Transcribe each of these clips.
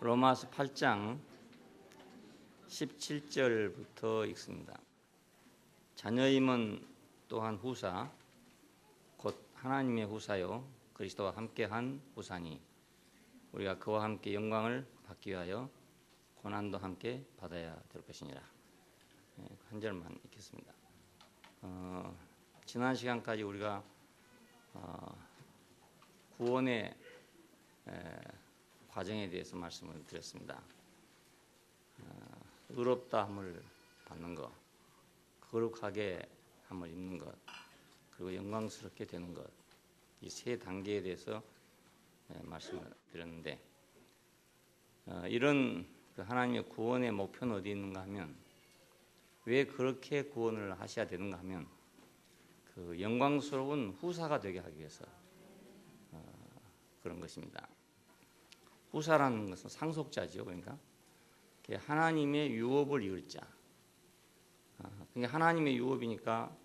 로마서 8장 17절부터 읽습니다. 자녀임은 또한 후사 곧 하나님의 후사요 그리스도와 함께한 후사니 우리가 그와 함께 영광을 받기 위하여 고난도 함께 받아야 될 것이니라. 한 절만 읽겠습니다. 지난 시간까지 우리가 구원의 과정에 대해서 말씀을 드렸습니다. 의롭다함을 받는 것, 거룩하게 함을 입는 것, 그리고 영광스럽게 되는 것, 이 세 단계에 대해서 말씀을 드렸는데, 이런 하나님의 구원의 목표는 어디 있는가 하면, 왜 그렇게 구원을 하셔야 되는가 하면, 그 영광스러운 후사가 되게 하기 위해서 그런 것입니다. 후사라는 것은 상속자죠. 그러니까 하나님의 유업을 이을 자. 그러니까 하나님의 유업이니까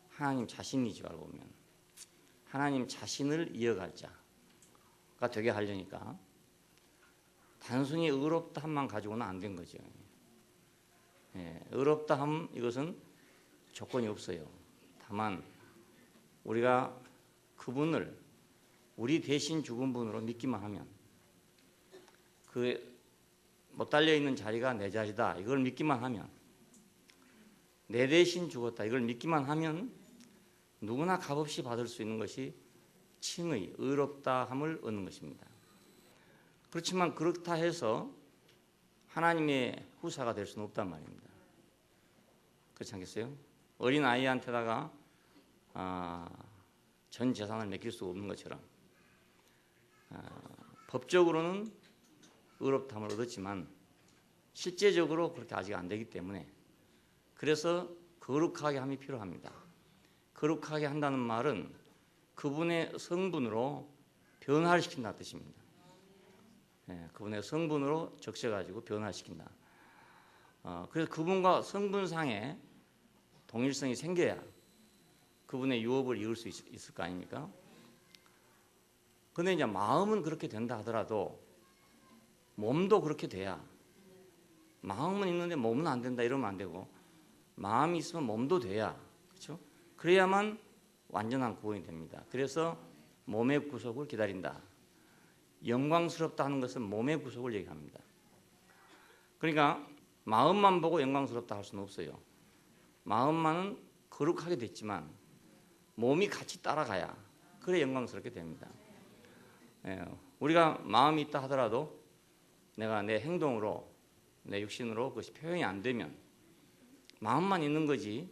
하나님 자신이죠. 알고 보면 하나님 자신을 이어갈 자가 되게 하려니까 단순히 의롭다함만 가지고는 안 된 거죠. 의롭다함 이것은 조건이 없어요. 다만 우리가 그분을 우리 대신 죽은 분으로 믿기만 하면, 그 못 달려있는 자리가 내 자리다 이걸 믿기만 하면, 내 대신 죽었다 이걸 믿기만 하면 누구나 값없이 받을 수 있는 것이 칭의, 의롭다함을 얻는 것입니다. 그렇지만 그렇다 해서 하나님의 후사가 될 수는 없단 말입니다. 그렇지 않겠어요? 어린 아이한테다가 전 재산을 맡길 수 없는 것처럼 법적으로는 의롭다함을 얻었지만 실제적으로 그렇게 아직 안 되기 때문에, 그래서 거룩하게 함이 필요합니다. 거룩하게 한다는 말은 그분의 성분으로 변화를 시킨다는 뜻입니다. 그분의 성분으로 적셔가지고 변화시킨다. 그래서 그분과 성분상의 동일성이 생겨야 그분의 유업을 이룰 수 있을 거 아닙니까? 그런데 이제 마음은 그렇게 된다 하더라도 몸도 그렇게 돼야, 마음은 있는데 몸은 안 된다 이러면 안 되고, 마음이 있으면 몸도 돼야, 그렇죠? 그래야만 완전한 구원이 됩니다. 그래서 몸의 구속을 기다린다. 영광스럽다 하는 것은 몸의 구속을 얘기합니다. 그러니까 마음만 보고 영광스럽다 할 수는 없어요. 마음만은 거룩하게 됐지만 몸이 같이 따라가야 그래 영광스럽게 됩니다. 우리가 마음이 있다 하더라도 내가 내 행동으로, 내 육신으로 그것이 표현이 안 되면 마음만 있는 거지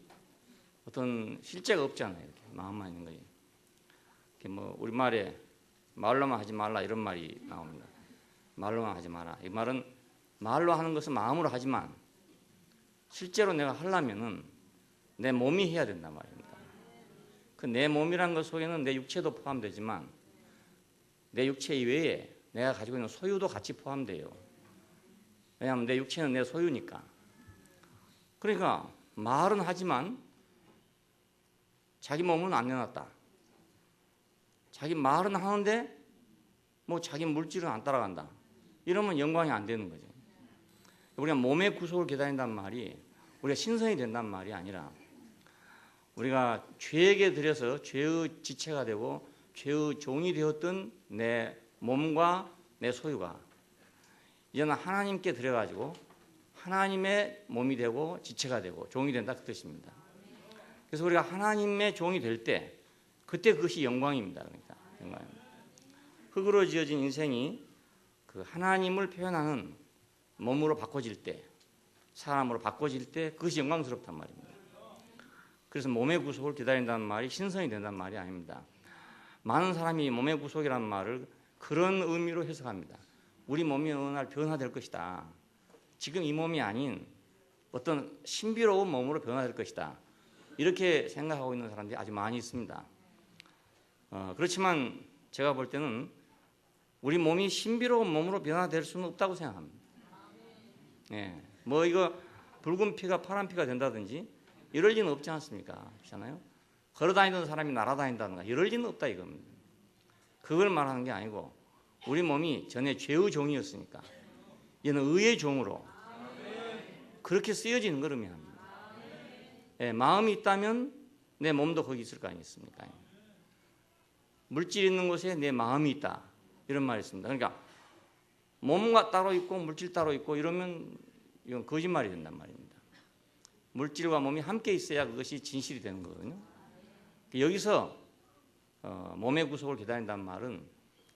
어떤 실제가 없잖아요. 이렇게 마음만 있는 거지. 이렇게 뭐 우리말에 말로만 하지 말라 이런 말이 나옵니다. 말로만 하지 마라. 이 말은 말로 하는 것은 마음으로 하지만 실제로 내가 하려면은 내 몸이 해야 된단 말입니다. 그 내 몸이란 것 속에는 내 육체도 포함되지만 내 육체 이외에 내가 가지고 있는 소유도 같이 포함돼요. 왜냐하면 내 육체는 내 소유니까. 그러니까 말은 하지만 자기 몸은 안 내놨다. 자기 말은 하는데 뭐 자기 물질은 안 따라간다. 이러면 영광이 안 되는 거죠. 우리가 몸의 구속을 기다린다는 말이 우리가 신성이 된다는 말이 아니라, 우리가 죄에게 들여서 죄의 지체가 되고 죄의 종이 되었던 내 몸과 내 소유가 이제는 하나님께 들여가지고 하나님의 몸이 되고 지체가 되고 종이 된다 그 뜻입니다. 그래서 우리가 하나님의 종이 될 때 그때 그것이 영광입니다. 그러니까 영광입니다. 흙으로 지어진 인생이 그 하나님을 표현하는 몸으로 바꿔질 때, 사람으로 바꿔질 때 그것이 영광스럽단 말입니다. 그래서 몸의 구속을 기다린다는 말이 신성이 된다는 말이 아닙니다. 많은 사람이 몸의 구속이라는 말을 그런 의미로 해석합니다. 우리 몸이 어느 날 변화될 것이다. 지금 이 몸이 아닌 어떤 신비로운 몸으로 변화될 것이다. 이렇게 생각하고 있는 사람들이 아주 많이 있습니다. 그렇지만 제가 볼 때는 우리 몸이 신비로운 몸으로 변화될 수는 없다고 생각합니다. 뭐 이거 붉은 피가 파란 피가 된다든지 이럴 리는 없지 않습니까? 그렇잖아요. 걸어다니던 사람이 날아다닌다든가 이럴 리는 없다 이겁니다. 그걸 말하는 게 아니고 우리 몸이 전에 죄의 종이었으니까 얘는 의의 종으로 그렇게 쓰여지는 걸 의미합니다. 예, 마음이 있다면 내 몸도 거기 있을 거 아니겠습니까? 물질 있는 곳에 내 마음이 있다 이런 말이 있습니다. 그러니까 몸과 따로 있고 물질 따로 있고 이러면 이건 거짓말이 된단 말입니다. 물질과 몸이 함께 있어야 그것이 진실이 되는 거거든요. 여기서 몸의 구속을 기다린다는 말은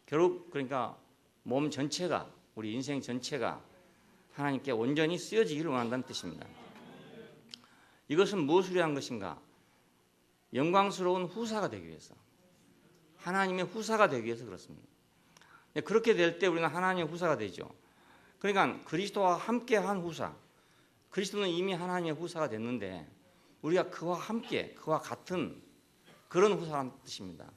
결국 그러니까 몸 전체가 우리 인생 전체가 하나님께 온전히 쓰여지기를 원한다는 뜻입니다. 이것은 무엇을 위한 것인가? 영광스러운 후사가 되기 위해서, 하나님의 후사가 되기 위해서 그렇습니다. 그렇게 될 때 우리는 하나님의 후사가 되죠. 그러니까 그리스도와 함께한 후사, 그리스도는 이미 하나님의 후사가 됐는데 우리가 그와 함께 그와 같은 그런 후사라는 뜻입니다.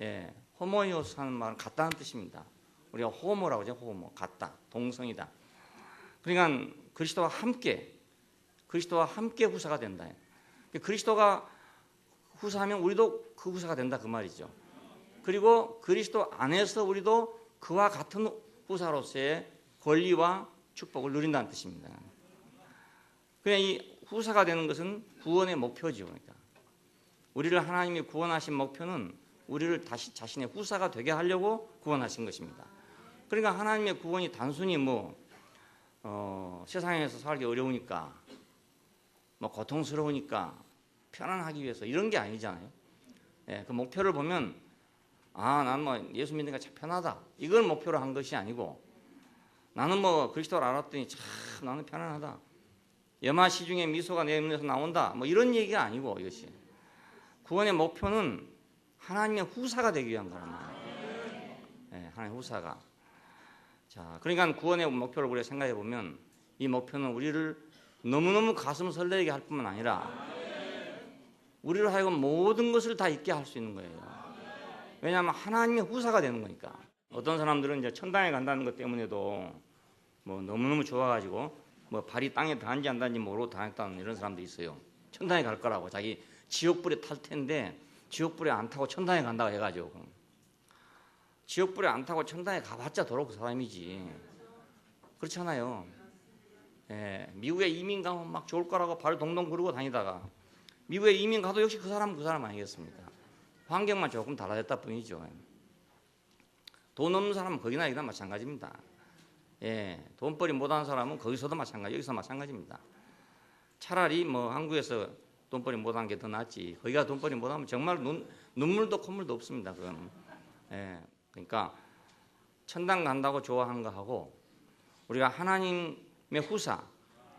예, 호모이오스 하는 말은 같다는 뜻입니다. 우리가 호모라고 하죠. 호모, 같다, 동성이다. 그러니까 그리스도와 함께 후사가 된다. 그리스도가 후사하면 우리도 그 후사가 된다 그 말이죠. 그리고 그리스도 안에서 우리도 그와 같은 후사로서의 권리와 축복을 누린다는 뜻입니다. 그냥 이 후사가 되는 것은 구원의 목표죠. 그러니까 우리를 하나님이 구원하신 목표는 우리를 다시 자신의 후사가 되게 하려고 구원하신 것입니다. 그러니까 하나님의 구원이 단순히 세상에서 살기 어려우니까 고통스러우니까 편안하기 위해서 이런 게 아니잖아요. 예, 그 목표를 보면 나는 예수 믿는 게 참 편하다. 이걸 목표로 한 것이 아니고 나는 그리스도를 알았더니 참 나는 편안하다. 여마 시중에 미소가 내 눈에서 나온다. 이런 얘기가 아니고 이것이 구원의 목표는 하나님의 후사가 되기 위한 거란 말이에요. 예, 하나님의 후사가. 자, 그러니까 구원의 목표를 우리가 생각해 보면 이 목표는 우리를 너무너무 가슴 설레게 할 뿐만 아니라 우리를 하여금 모든 것을 다 잊게 할 수 있는 거예요. 왜냐하면 하나님의 후사가 되는 거니까. 어떤 사람들은 이제 천당에 간다는 것 때문에도 너무너무 좋아가지고 발이 땅에 닿는지 안 닿는지 모르고 다녔다는 이런 사람도 있어요. 천당에 갈 거라고 자기 지옥불에 탈 텐데 지옥불에 안 타고 천당에 간다고 해가지고 지옥불에 안 타고 천당에 가봤자 도로 그 사람이지. 그렇잖아요. 예, 미국에 이민 가면 막 좋을 거라고 발 동동 구르고 다니다가 미국에 이민 가도 역시 그 사람 아니겠습니까? 환경만 조금 달라졌다 뿐이죠. 돈 없는 사람은 거기나 여기나 마찬가지입니다. 예, 돈벌이 못하는 사람은 거기서도 마찬가지, 여기서 마찬가지입니다. 차라리 한국에서 돈벌이 못하는 게 더 낫지. 거기가 돈벌이 못하면 정말 눈물도 콧물도 없습니다. 그건. 예, 그러니까 천당 간다고 좋아하는 거 하고 우리가 하나님의 후사,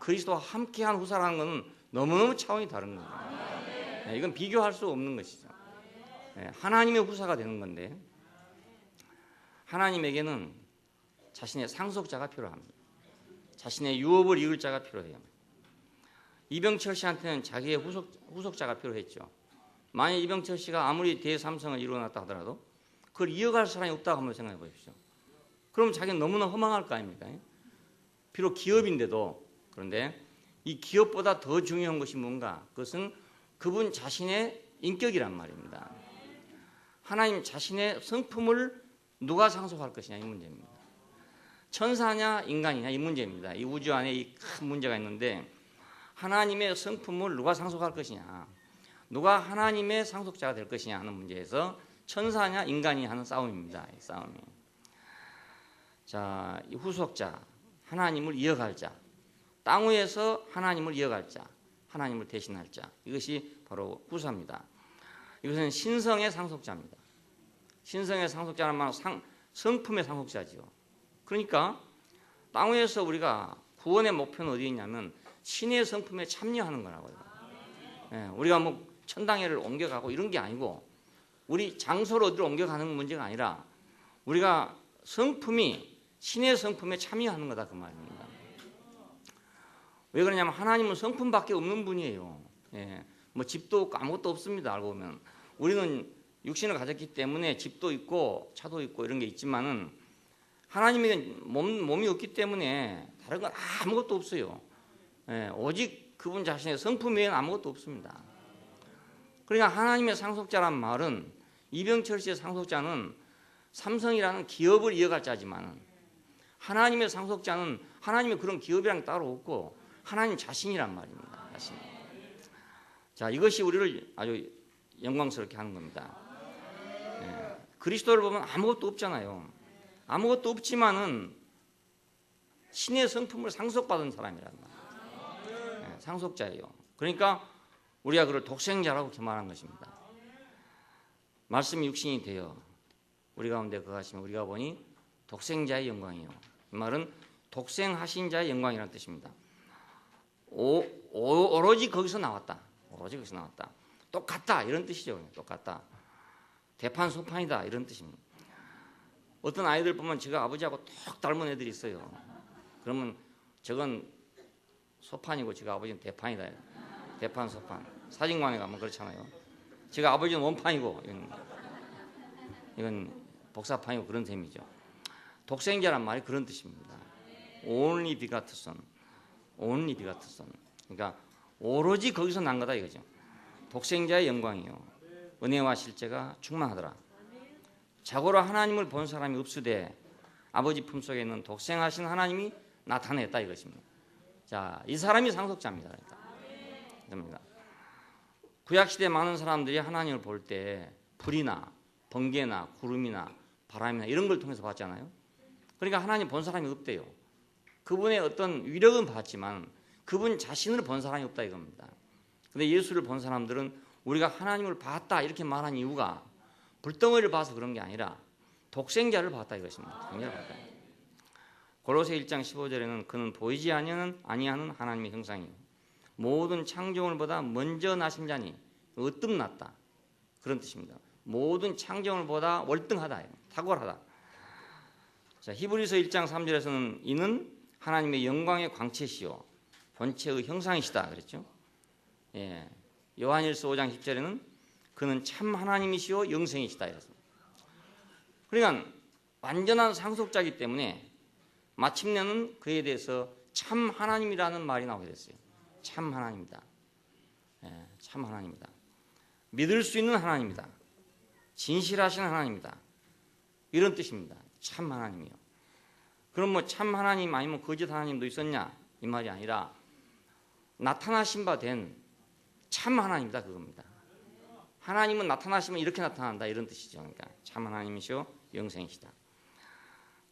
그리스도와 함께한 후사라는 것은 너무너무 차원이 다른 겁니다. 예, 이건 비교할 수 없는 것이죠. 예, 하나님의 후사가 되는 건데 하나님에게는 자신의 상속자가 필요합니다. 자신의 유업을 이을 자가 필요해요. 이병철 씨한테는 자기의 후속자가 필요했죠. 만약 이병철 씨가 아무리 대삼성을 이루어놨다 하더라도 그걸 이어갈 사람이 없다고 한번 생각해 보십시오. 그럼 자기는 너무나 허망할 거 아닙니까? 비록 기업인데도. 그런데 이 기업보다 더 중요한 것이 뭔가? 그것은 그분 자신의 인격이란 말입니다. 하나님 자신의 성품을 누가 상속할 것이냐 이 문제입니다. 천사냐 인간이냐 이 문제입니다. 이 우주 안에 이 큰 문제가 있는데 하나님의 성품을 누가 상속할 것이냐, 누가 하나님의 상속자가 될 것이냐 하는 문제에서 천사냐 인간이 하는 싸움입니다. 이 싸움이. 자, 이 후속자, 하나님을 이어갈 자, 땅 위에서 하나님을 이어갈 자, 하나님을 대신할 자, 이것이 바로 후사입니다. 이것은 신성의 상속자입니다. 신성의 상속자는 말은 성품의 상속자지요. 그러니까 땅 위에서 우리가 구원의 목표는 어디에 있냐면 신의 성품에 참여하는 거라고요. 예, 우리가 천당에를 옮겨가고 이런 게 아니고 우리 장소를 어디로 옮겨가는 문제가 아니라 우리가 성품이 신의 성품에 참여하는 거다 그 말입니다. 왜 그러냐면 하나님은 성품밖에 없는 분이에요. 예, 집도 없고 아무것도 없습니다. 알고 보면 우리는 육신을 가졌기 때문에 집도 있고 차도 있고 이런 게 있지만은 하나님에게 몸이 없기 때문에 다른 건 아무것도 없어요. 예, 오직 그분 자신의 성품 외에는 아무것도 없습니다. 그러니까 하나님의 상속자란 말은 이병철 씨의 상속자는 삼성이라는 기업을 이어갈 자지만 하나님의 상속자는 하나님의 그런 기업이랑 따로 없고 하나님 자신이란 말입니다. 자신. 자, 이것이 우리를 아주 영광스럽게 하는 겁니다. 그리스도를 보면 아무것도 없잖아요. 아무것도 없지만은 신의 성품을 상속받은 사람이란 말이에요. 상속자예요. 그러니까 우리가 그를 독생자라고 말한 것입니다. 말씀이 육신이 되어 우리 가운데 거하시면 우리가 보니 독생자의 영광이요. 이 말은 독생하신 자의 영광이라는 뜻입니다. 오로지 거기서 나왔다. 오로지 거기서 나왔다. 똑같다 이런 뜻이죠. 똑같다. 대판소판이다 이런 뜻입니다. 어떤 아이들 보면 제가 아버지하고 톡 닮은 애들이 있어요. 그러면 저건 소판이고 제가 아버지는 대판이다. 대판소판. 사진관에 가면 그렇잖아요. 제가 아버지는 원판이고 이건 복사판이고 그런 셈이죠. 독생자란 말이 그런 뜻입니다. Only begotten son. Only begotten son. 그러니까 오로지 거기서 난 거다 이거죠. 독생자의 영광이요. 은혜와 실제가 충만하더라. 자고로 하나님을 본 사람이 없으되 아버지 품속에 있는 독생하신 하나님이 나타냈다 이것입니다. 자, 이 사람이 상속자입니다. 그러니까. 구약시대 많은 사람들이 하나님을 볼 때 불이나 번개나 구름이나 바람이나 이런 걸 통해서 봤잖아요. 그러니까 하나님 본 사람이 없대요. 그분의 어떤 위력은 봤지만 그분 자신을 본 사람이 없다 이겁니다. 근데 예수를 본 사람들은 우리가 하나님을 봤다 이렇게 말한 이유가 불덩어리를 봐서 그런 게 아니라 독생자를 봤다 이것입니다. 독생자를 봤다. 골로새 1장 15절에는 그는 보이지 아니하는 하나님의 형상이요 모든 창조물보다 먼저 나신 자니 으뜸났다 그런 뜻입니다. 모든 창조물보다 월등하다, 탁월하다. 자, 히브리서 1장 3절에서는 이는 하나님의 영광의 광채시요 본체의 형상이시다 그랬죠. 예. 요한일서 5장 10절에는 그는 참 하나님이시요 영생이시다 이랬습니다. 그러니까 완전한 상속자이기 때문에 마침내는 그에 대해서 참 하나님이라는 말이 나오게 됐어요. 참 하나님이다. 예, 참 하나님이다. 믿을 수 있는 하나님이다. 진실하신 하나님이다. 이런 뜻입니다. 참 하나님이요. 그럼 뭐 참 하나님 아니면 거짓 하나님도 있었냐? 이 말이 아니라 나타나신 바 된 참 하나님이다 그겁니다. 하나님은 나타나시면 이렇게 나타난다 이런 뜻이죠. 그러니까 참 하나님이시오 영생이시다.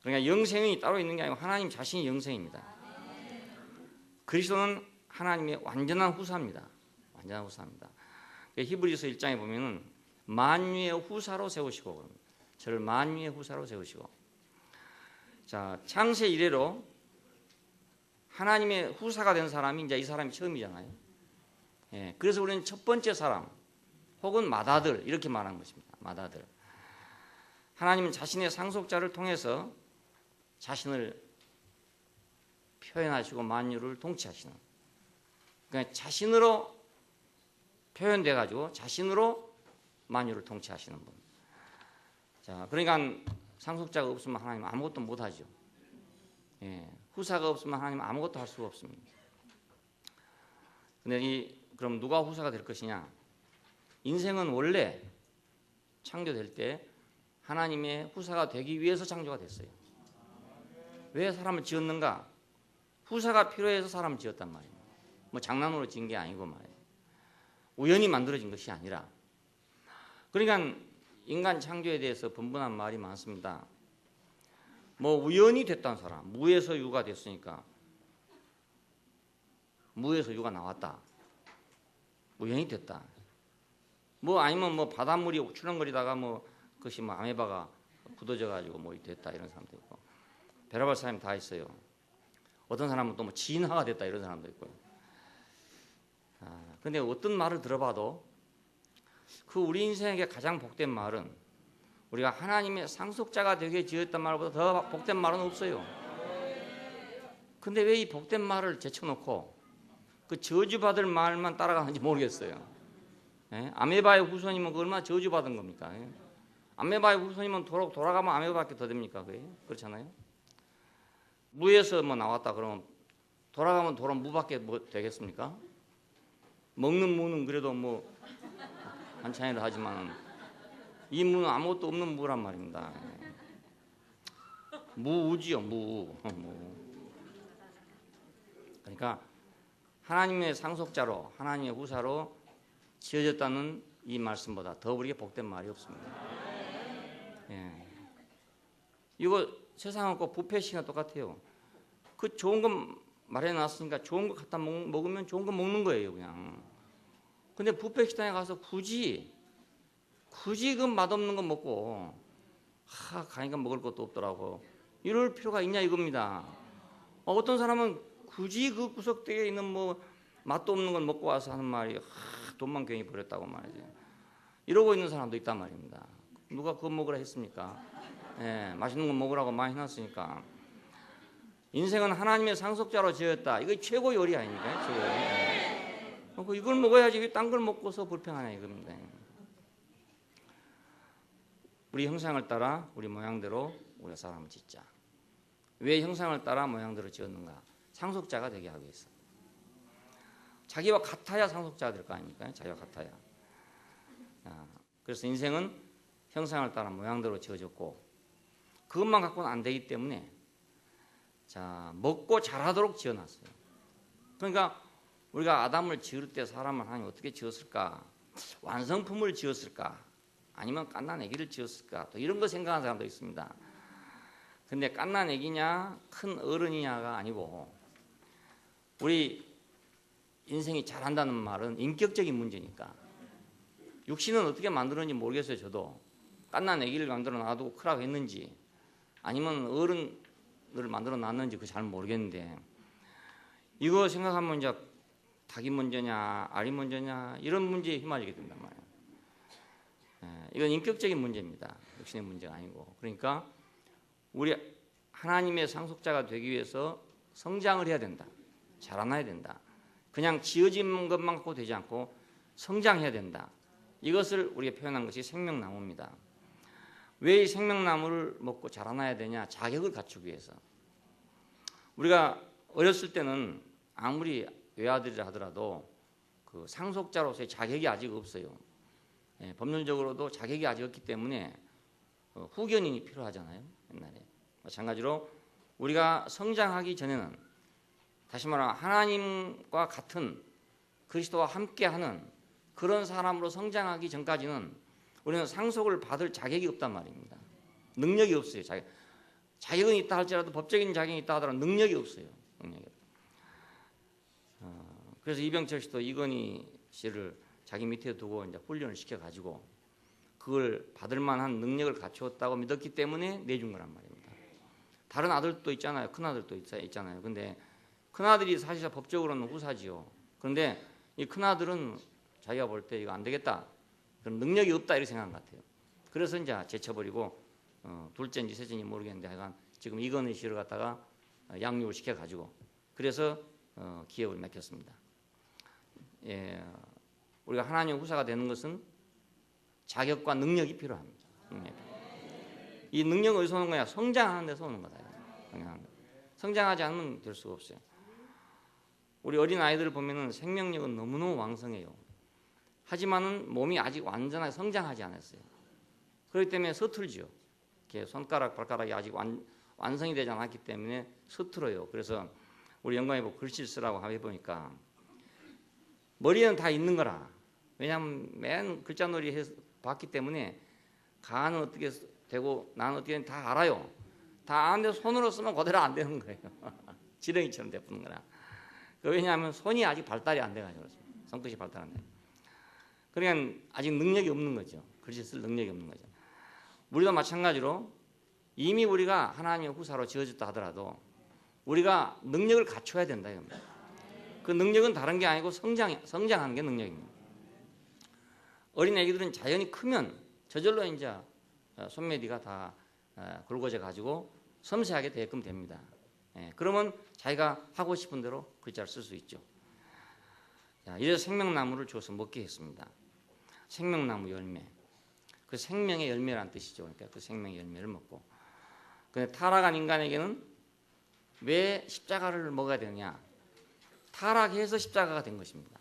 그러니까 영생이 따로 있는 게 아니고 하나님 자신이 영생입니다. 그리스도는 하나님의 완전한 후사입니다. 완전한 후사입니다. 히브리서 1장에 보면은 만유의 후사로 세우시고 저를 만유의 후사로 세우시고 자 창세 이래로 하나님의 후사가 된 사람이 이제 이 사람이 처음이잖아요. 예, 그래서 우리는 첫 번째 사람 혹은 맏아들 이렇게 말하는 것입니다. 맏아들. 하나님은 자신의 상속자를 통해서 자신을 표현하시고 만유를 통치하시는 그러니까 자신으로 표현돼 가지고 자신으로 만유를 통치하시는 분. 자, 그러니까 상속자가 없으면 하나님 아무것도 못 하죠. 예, 후사가 없으면 하나님 아무것도 할 수가 없습니다. 근데 그럼 누가 후사가 될 것이냐? 인생은 원래 창조될 때 하나님의 후사가 되기 위해서 창조가 됐어요. 왜 사람을 지었는가? 후사가 필요해서 사람을 지었단 말이에요. 뭐 장난으로 지은 게 아니고 말이에요. 우연히 만들어진 것이 아니라. 그러니까 인간 창조에 대해서 분분한 말이 많습니다. 뭐 우연히 됐다는 사람, 무에서 유가 됐으니까 무에서 유가 나왔다. 우연히 됐다. 뭐 아니면 뭐 바닷물이 출렁거리다가 뭐 그것이 뭐 아메바가 굳어져 가지고 뭐 됐다 이런 사람도 있고 별의별 사람이 다 있어요. 어떤 사람은 또 뭐 진화가 됐다 이런 사람도 있고요. 근데 어떤 말을 들어봐도 그 우리 인생에게 가장 복된 말은 우리가 하나님의 상속자가 되게 지었단 말보다 더 복된 말은 없어요. 근데 왜 이 복된 말을 제쳐놓고 그 저주받을 말만 따라가는지 모르겠어요. 예? 아메바의 후손이면 그 얼마나 저주받은 겁니까? 예? 아메바의 후손이면 돌아가면 아메바밖에 더 됩니까? 그게? 그렇잖아요. 무에서 뭐 나왔다 그러면 돌아가면 돌아 무밖에 뭐 되겠습니까? 먹는 무는 그래도 뭐 한창이라 하지만 이 무는 아무것도 없는 무란 말입니다. 예. 무우지요, 무. 그러니까 하나님의 상속자로, 하나님의 후사로 지어졌다는 이 말씀보다 더 우리에게 복된 말이 없습니다. 예. 이거 세상은 꼭 뷔페식이나 똑같아요. 그 좋은 거 마련해놨으니까 좋은 거 갖다 먹으면 좋은 거 먹는 거예요, 그냥. 근데 뷔페 식당에 가서 굳이 그 맛없는 거 먹고 가니까 먹을 것도 없더라고. 이럴 필요가 있냐 이겁니다. 어떤 사람은 굳이 그 구석대에 있는 뭐 맛도 없는 걸 먹고 와서 하는 말이 돈만 괜히 버렸다고 말이죠. 이러고 있는 사람도 있단 말입니다. 누가 그거 먹으라 했습니까? 예, 맛있는 거 먹으라고 많이 해놨으니까. 인생은 하나님의 상속자로 지었다. 이거 최고 요리 아닙니까? 최고 요리. 이걸 먹어야지 왜 딴 걸 먹고서 불평하냐 이겁니다. 우리 형상을 따라 우리 모양대로 우리가 사람을 짓자. 왜 형상을 따라 모양대로 지었는가? 상속자가 되게 하기 위해서. 자기와 같아야 상속자가 될 거 아닙니까? 자기와 같아야. 그래서 인생은 형상을 따라 모양대로 지어졌고 그것만 갖고는 안 되기 때문에 먹고 자라도록 지어놨어요. 그러니까 우리가 아담을 지을 때 사람을 하나님 어떻게 지었을까? 완성품을 지었을까? 아니면 갓난아기를 지었을까? 또 이런 거 생각하는 사람도 있습니다. 근데 갓난아기냐 큰 어른이냐가 아니고 우리 인생이 잘한다는 말은 인격적인 문제니까 육신은 어떻게 만들었는지 모르겠어요. 저도 갓난아기를 만들어 놔두고 크라고 했는지 아니면 어른을 만들어 놨는지 그 잘 모르겠는데 이거 생각하면 이제 닭이 먼저냐 알이 먼저냐 이런 문제에 휘말리게 된단 말이에요. 이건 인격적인 문제입니다. 육신의 문제가 아니고. 그러니까 우리 하나님의 상속자가 되기 위해서 성장을 해야 된다. 자라나야 된다. 그냥 지어진 것만 갖고 되지 않고 성장해야 된다. 이것을 우리가 표현한 것이 생명나무입니다. 왜 이 생명나무를 먹고 자라나야 되냐? 자격을 갖추기 위해서. 우리가 어렸을 때는 아무리 외아들이라 하더라도 그 상속자로서의 자격이 아직 없어요. 법률적으로도 자격이 아직 없기 때문에 후견인이 필요하잖아요. 옛날에. 마찬가지로 우리가 성장하기 전에는 다시 말하면 하나님과 같은 그리스도와 함께하는 그런 사람으로 성장하기 전까지는 우리는 상속을 받을 자격이 없단 말입니다. 능력이 없어요. 자격은 있다 할지라도 법적인 자격이 있다 하더라도 능력이 없어요. 능력이. 그래서 이병철 씨도 이건희 씨를 자기 밑에 두고 이제 훈련을 시켜가지고 그걸 받을 만한 능력을 갖추었다고 믿었기 때문에 내준 거란 말입니다. 다른 아들도 있잖아요. 큰 아들도 있잖아요. 근데 큰 아들이 사실 법적으로는 후사지요. 그런데 이 큰 아들은 자기가 볼 때 이거 안 되겠다. 그런 능력이 없다 이렇게 생각한 것 같아요. 그래서 이제 제쳐버리고 둘째인지 셋째인지 모르겠는데 하여간 지금 이건희 씨를 갖다가 양육을 시켜가지고 그래서 기업을 맡겼습니다. 예, 우리가 하나님 후사가 되는 것은 자격과 능력이 필요합니다. 이 능력은 어디서 오는 거야? 성장하는 데서 오는 거다. 성장하지 않으면 될 수가 없어요. 우리 어린 아이들을 보면은 생명력은 너무너무 왕성해요. 하지만은 몸이 아직 완전하게 성장하지 않았어요. 그렇기 때문에 서툴지요. 이렇게 손가락, 발가락이 아직 완성이 되지 않았기 때문에 서툴어요. 그래서 우리 영광에 보고 글씨를 쓰라고 해보니까 머리에는 다 있는 거라. 왜냐하면 맨 글자놀이 봤기 때문에 가는 어떻게 되고 나는 어떻게 되는지 다 알아요. 다 아는데 손으로 쓰면 그대로 안 되는 거예요. 지렁이처럼 되는 거라. 왜냐하면 손이 아직 발달이 안 돼가지고 손끝이 발달 안 돼. 그러니까 아직 능력이 없는 거죠. 글씨 쓸 능력이 없는 거죠. 우리도 마찬가지로 이미 우리가 하나님의 후사로 지어졌다 하더라도 우리가 능력을 갖춰야 된다 이겁니다. 그 능력은 다른 게 아니고 성장하는 게 능력입니다. 어린 애기들은 자연히 크면 저절로 이제 손매디가 다 굵어져 가지고 섬세하게 되게끔 됩니다. 그러면 자기가 하고 싶은 대로 글자를 쓸 수 있죠. 이래서 생명나무를 줘서 먹게 했습니다. 생명나무 열매. 그 생명의 열매라는 뜻이죠. 그러니까 그 생명의 열매를 먹고. 근데 타락한 인간에게는 왜 십자가를 먹어야 되느냐? 타락해서 십자가가 된 것입니다.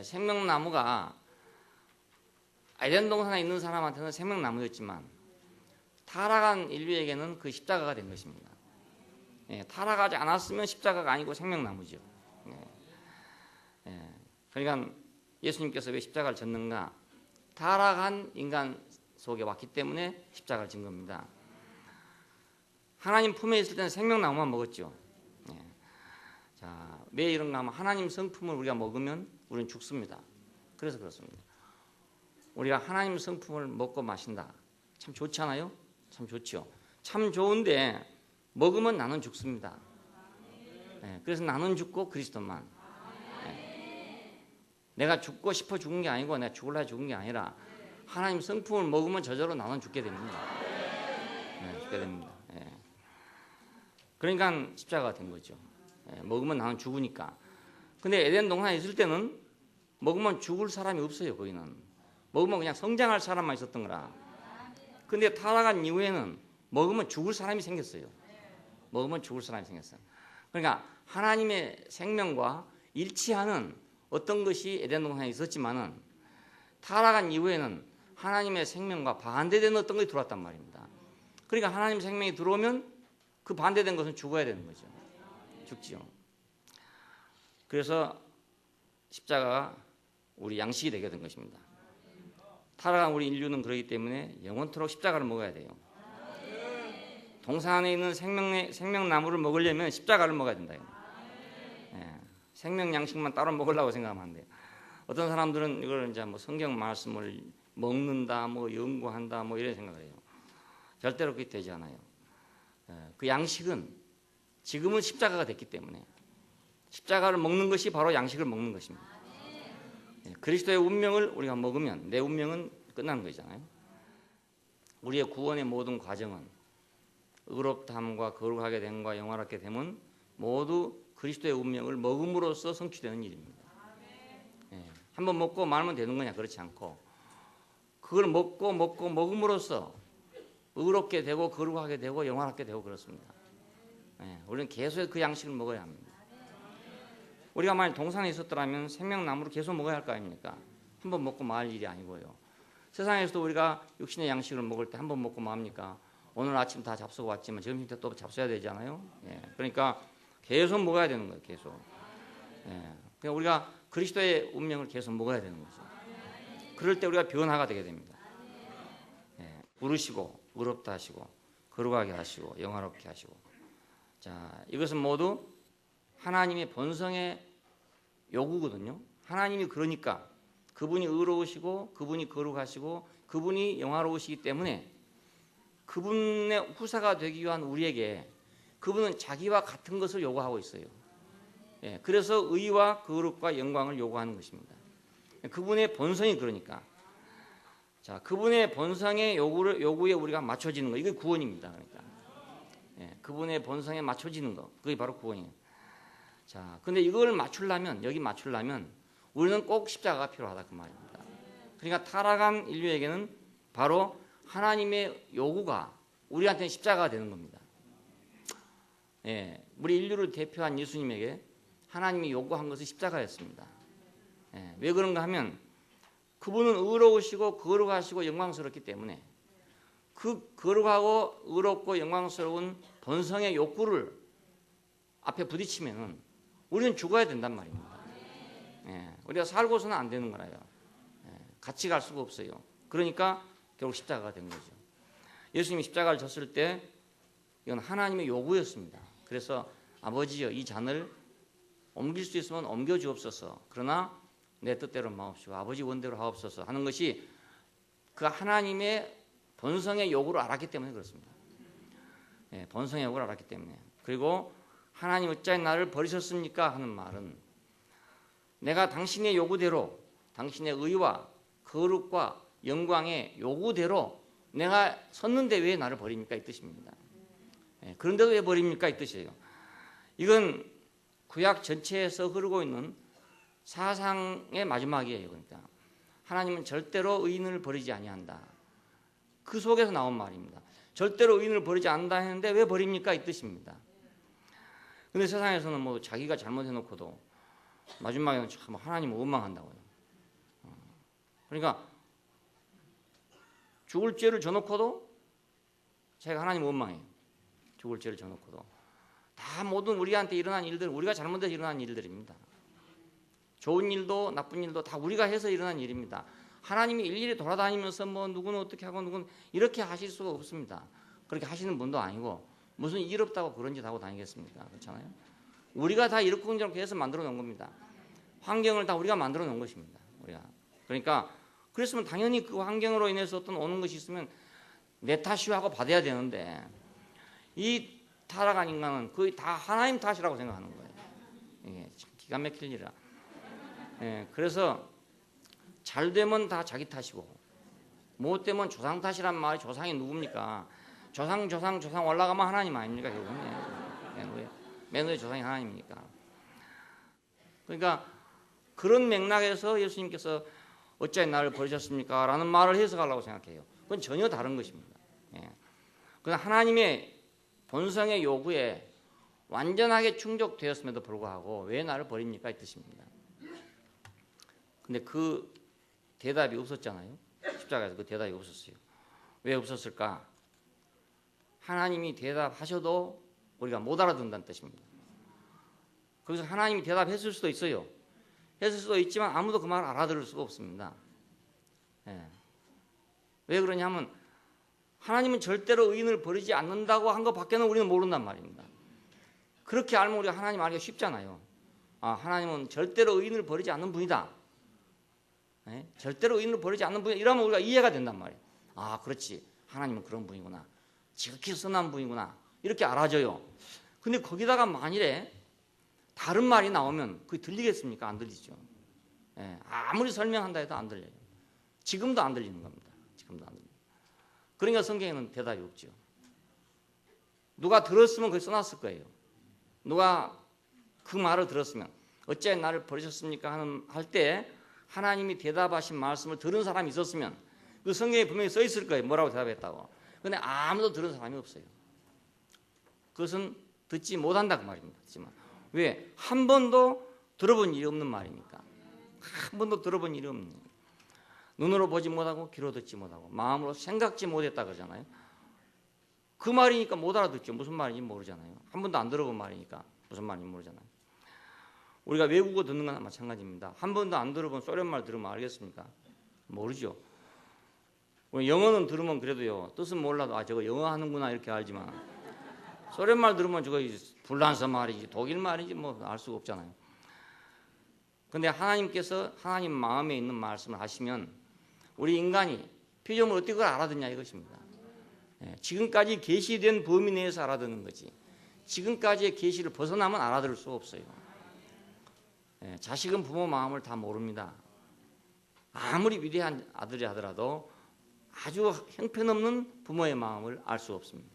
생명나무가 에덴 동산에 있는 사람한테는 생명나무였지만 타락한 인류에게는 그 십자가가 된 것입니다. 예, 타락하지 않았으면 십자가가 아니고 생명나무죠. 그러니까 예수님께서 왜 십자가를 졌는가? 타락한 인간 속에 왔기 때문에 십자가를 진 겁니다. 하나님 품에 있을 때는 생명나무만 먹었죠. 자, 왜 이런가 하면 하나님 성품을 우리가 먹으면 우리는 죽습니다. 그래서 그렇습니다. 우리가 하나님 성품을 먹고 마신다. 참 좋잖아요? 참 좋죠. 참 좋은데 먹으면 나는 죽습니다. 그래서 나는 죽고 그리스도만. 내가 죽고 싶어 죽은 게 아니고 내가 죽을라 죽은 게 아니라 하나님 성품을 먹으면 저절로 나는 죽게 됩니다. 죽게 됩니다. 그러니까 십자가가 된 거죠. 먹으면 나는 죽으니까. 근데 에덴 동산에 있을 때는 먹으면 죽을 사람이 없어요. 거기는 먹으면 그냥 성장할 사람만 있었던 거라. 근데 타락한 이후에는 먹으면 죽을 사람이 생겼어요. 먹으면 죽을 사람이 생겼어요. 그러니까 하나님의 생명과 일치하는 어떤 것이 에덴 동산에 있었지만은 타락한 이후에는 하나님의 생명과 반대되는 어떤 것이 들어왔단 말입니다. 그러니까 하나님의 생명이 들어오면 그 반대된 것은 죽어야 되는 거죠. 죽지요. 그래서 십자가가 우리 양식이 되게 된 것입니다. 타락한 우리 인류는 그렇기 때문에 영원토록 십자가를 먹어야 돼요. 동산 안에 있는 생명나무를 먹으려면 십자가를 먹어야 된다. 생명 양식만 따로 먹으려고 생각하면 안 돼요. 어떤 사람들은 이걸 이제 뭐 성경 말씀을 먹는다, 뭐 연구한다, 뭐 이런 생각을 해요. 절대로 그렇게 되지 않아요. 그 양식은 지금은 십자가가 됐기 때문에 십자가를 먹는 것이 바로 양식을 먹는 것입니다. 그리스도의 운명을 우리가 먹으면 내 운명은 끝나는 거잖아요. 우리의 구원의 모든 과정은 의롭다함과 거룩하게 됨과 영화롭게 됨은 모두 그리스도의 운명을 먹음으로써 성취되는 일입니다. 한번 먹고 말면 되는 거냐? 그렇지 않고 그걸 먹음으로써 의롭게 되고 거룩하게 되고 영화롭게 되고 그렇습니다. 우리는 계속 그 양식을 먹어야 합니다. 우리가 만약 동산에 있었더라면 생명나무를 계속 먹어야 할 거 아닙니까? 한번 먹고 말 일이 아니고요. 세상에서도 우리가 육신의 양식을 먹을 때 한번 먹고 맙니까? 오늘 아침 다 잡수고 왔지만 점심 때 또 잡숴야 되잖아요. 그러니까 계속 먹어야 되는 거예요. 계속. 그러니까 우리가 그리스도의 운명을 계속 먹어야 되는 거죠. 그럴 때 우리가 변화가 되게 됩니다. 부르시고 의롭다 하시고 거룩하게 하시고 영화롭게 하시고. 자, 이것은 모두 하나님의 본성의 요구거든요. 하나님이 그러니까 그분이 의로우시고 그분이 거룩하시고 그분이 영화로우시기 때문에 그분의 후사가 되기 위한 우리에게 그분은 자기와 같은 것을 요구하고 있어요. 그래서 의와 거룩과 영광을 요구하는 것입니다. 그분의 본성이 그러니까. 자, 그분의 본성의 요구에 우리가 맞춰지는 거, 이게 구원입니다. 그러니까 그분의 본성에 맞춰지는 거, 그게 바로 구원이에요. 자, 근데 이걸 맞추려면 여기 맞추려면 우리는 꼭 십자가가 필요하다 그 말입니다. 그러니까 타락한 인류에게는 바로 하나님의 요구가 우리한테는 십자가가 되는 겁니다. 우리 인류를 대표한 예수님에게 하나님이 요구한 것은 십자가였습니다. 왜 그런가 하면 그분은 의로우시고 거룩하시고 영광스럽기 때문에 그 거룩하고 의롭고 영광스러운 본성의 욕구를 앞에 부딪히면은 우리는 죽어야 된단 말입니다. 우리가 살고서는 안 되는 거라요. 같이 갈 수가 없어요. 그러니까 결국 십자가가 된 거죠. 예수님이 십자가를 졌을 때 이건 하나님의 요구였습니다. 그래서 아버지여 이 잔을 옮길 수 있으면 옮겨 주옵소서. 그러나 내 뜻대로 마옵시고 아버지 원대로 하옵소서 하는 것이 그 하나님의 본성의 요구를 알았기 때문에 그렇습니다. 본성의 요구를 알았기 때문에. 그리고 하나님 어찌하여 나를 버리셨습니까? 하는 말은 내가 당신의 요구대로 당신의 의와 거룩과 영광의 요구대로 내가 섰는데 왜 나를 버립니까? 이 뜻입니다. 그런데도 왜 버립니까? 이 뜻이에요. 이건 구약 전체에서 흐르고 있는 사상의 마지막이에요. 그러니까 하나님은 절대로 의인을 버리지 아니한다. 그 속에서 나온 말입니다. 절대로 의인을 버리지 않는다 했는데 왜 버립니까? 이 뜻입니다. 근데 세상에서는 뭐 자기가 잘못해놓고도 마지막에는 참 하나님을 원망한다고요. 그러니까 죽을 죄를 져놓고도 자기가 하나님 원망해요. 죽을 죄를 져놓고도. 다 모든 우리한테 일어난 일들은 우리가 잘못해서 일어난 일들입니다. 좋은 일도 나쁜 일도 다 우리가 해서 일어난 일입니다. 하나님이 일일이 돌아다니면서 뭐 누구는 어떻게 하고 누구는 이렇게 하실 수가 없습니다. 그렇게 하시는 분도 아니고 무슨 일 없다고 그런 짓 하고 다니겠습니까? 그렇잖아요. 우리가 다 이렇게 저렇게 해서 만들어 놓은 겁니다. 환경을 다 우리가 만들어 놓은 것입니다. 우리가. 그러니까 그랬으면 당연히 그 환경으로 인해서 어떤 오는 것이 있으면 내 탓이요 하고 받아야 되는데 이 타락한 인간은 거의 다 하나님 탓이라고 생각하는 거예요. 이게 참 기가 막힐 일이라. 예, 그래서 잘 되면 다 자기 탓이고 못 되면 조상 탓이란 말이 조상이 누굽니까? 조상 올라가면 하나님 아닙니까? 결국은 맨 위에 조상이 하나님이니까. 그러니까 그런 맥락에서 예수님께서 어찌 나를 버리셨습니까? 라는 말을 해석하려고 생각해요. 그건 전혀 다른 것입니다. 예. 그건 하나님의 본성의 요구에 완전하게 충족되었음에도 불구하고 왜 나를 버립니까? 이 뜻입니다. 근데 그 대답이 없었잖아요. 십자가에서 그 대답이 없었어요. 왜 없었을까? 하나님이 대답하셔도 우리가 못 알아듣는다는 뜻입니다. 거기서 하나님이 대답했을 수도 있어요. 했을 수도 있지만 아무도 그 말을 알아들을 수가 없습니다. 예. 왜 그러냐면 하나님은 절대로 의인을 버리지 않는다고 한 것밖에는 우리는 모른단 말입니다. 그렇게 알면 우리가 하나님 알기가 쉽잖아요. 아, 하나님은 절대로 의인을 버리지 않는 분이다. 예? 절대로 의인을 버리지 않는 분이다. 이러면 우리가 이해가 된단 말이에요. 아, 그렇지. 하나님은 그런 분이구나. 지극히 선한 분이구나. 이렇게 알아져요. 근데 거기다가 만일에 다른 말이 나오면 그게 들리겠습니까? 안 들리죠. 예, 아무리 설명한다 해도 안 들려요. 지금도 안 들리는 겁니다. 지금도 안 들려요. 그러니까 성경에는 대답이 없죠. 누가 들었으면 그게 써놨을 거예요. 누가 그 말을 들었으면 어째 나를 버리셨습니까? 할 때 하나님이 대답하신 말씀을 들은 사람이 있었으면 그 성경에 분명히 써 있을 거예요. 뭐라고 대답했다고. 그런데 아무도 들은 사람이 없어요. 그것은 듣지 못한다 그 말입니다. 듣지만 왜? 한 번도 들어본 일이 없는 말이니까. 한 번도 들어본 일이 없는 거예요. 눈으로 보지 못하고 귀로 듣지 못하고 마음으로 생각지 못했다 그러잖아요. 그 말이니까 못 알아듣죠. 무슨 말인지 모르잖아요. 한 번도 안 들어본 말이니까 무슨 말인지 모르잖아요. 우리가 외국어 듣는 건 마찬가지입니다. 한 번도 안 들어본 소련말 들으면 알겠습니까? 모르죠. 영어는 들으면 그래도요. 뜻은 몰라도 아 저거 영어 하는구나 이렇게 알지만 소련말 들으면 저거 불란서 말이지 독일 말이지 뭐 알 수가 없잖아요. 근데 하나님께서 하나님 마음에 있는 말씀을 하시면 우리 인간이 피조물 어떻게 그걸 알아듣냐 이것입니다. 지금까지 계시된 범위 내에서 알아듣는 거지. 지금까지의 계시를 벗어나면 알아들을 수가 없어요. 자식은 부모 마음을 다 모릅니다. 아무리 위대한 아들이 하더라도 아주 형편없는 부모의 마음을 알 수 없습니다.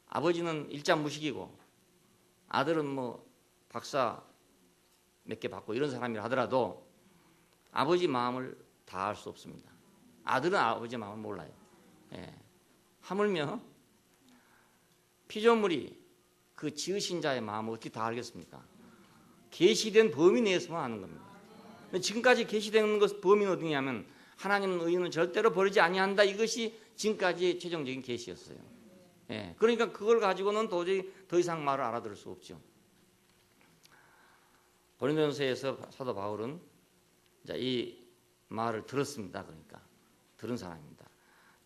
아버지는 일자무식이고 아들은 뭐 박사 몇 개 받고 이런 사람이라 하더라도 아버지 마음을 다 알 수 없습니다. 아들은 아버지 마음을 몰라요. 하물며 피조물이 그 지으신 자의 마음을 어떻게 다 알겠습니까? 계시된 범위 내에서만 아는 겁니다. 지금까지 계시된 것 범위는 어디냐면 하나님은 의인은 절대로 버리지 아니한다. 이것이 지금까지의 최종적인 계시였어요. 그러니까 그걸 가지고는 도저히 더 이상 말을 알아들을 수 없죠. 고린도전서에서 사도 바울은 이 말을 들었습니다. 그러니까 들은 사람입니다.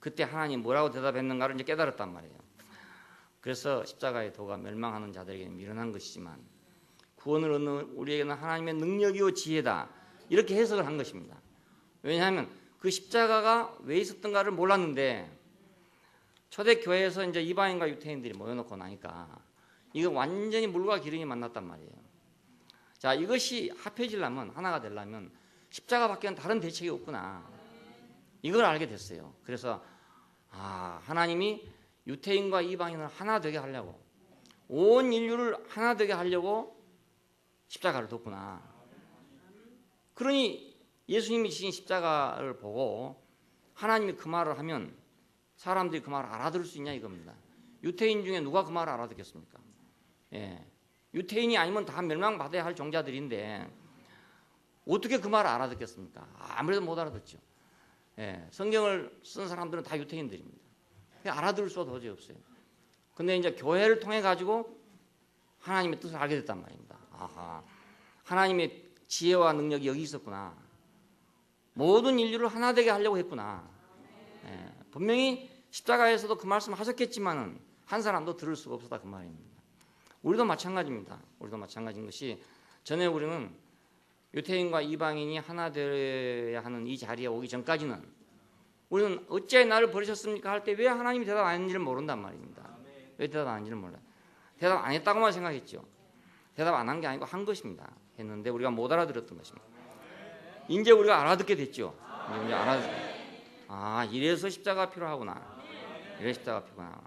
그때 하나님 뭐라고 대답했는가를 이제 깨달았단 말이에요. 그래서 십자가의 도가 멸망하는 자들에게는 미련한 것이지만 구원을 얻는 우리에게는 하나님의 능력이요 지혜다. 이렇게 해석을 한 것입니다. 왜냐하면 그 십자가가 왜 있었던가를 몰랐는데 초대교회에서 이제 이방인과 유태인들이 모여놓고 나니까 이거 완전히 물과 기름이 만났단 말이에요. 자, 이것이 합해지려면 하나가 되려면 십자가밖에는 다른 대책이 없구나. 이걸 알게 됐어요. 그래서 하나님이 유태인과 이방인을 하나 되게 하려고 온 인류를 하나 되게 하려고 십자가를 뒀구나. 그러니 예수님이 지신 십자가를 보고 하나님이 그 말을 하면 사람들이 그 말을 알아들을 수 있냐 이겁니다. 유태인 중에 누가 그 말을 알아듣겠습니까? 유태인이 아니면 다 멸망받아야 할 종자들인데 어떻게 그 말을 알아듣겠습니까? 아무래도 못 알아듣죠. 성경을 쓴 사람들은 다 유태인들입니다. 알아들을 수가 도저히 없어요. 근데 이제 교회를 통해 가지고 하나님의 뜻을 알게 됐단 말입니다. 아하, 하나님의 지혜와 능력이 여기 있었구나. 모든 인류를 하나 되게 하려고 했구나. 분명히 십자가에서도 그 말씀을 하셨겠지만은 한 사람도 들을 수가 없었다 그 말입니다. 우리도 마찬가지입니다. 우리도 마찬가지인 것이 전에 우리는 유태인과 이방인이 하나 되어야 하는 이 자리에 오기 전까지는 우리는 어찌하여 나를 버리셨습니까 할 때 왜 하나님이 대답 안 했는지를 모른단 말입니다. 왜 대답 안 했는지를 몰라요. 대답 안 했다고만 생각했죠. 대답 안 한 게 아니고 한 것입니다. 했는데 우리가 못 알아들었던 것입니다. 이제 우리가 알아듣게 됐죠. 이제 아, 이래서 십자가가 필요하구나. 이래서 십자가가 필요하구나.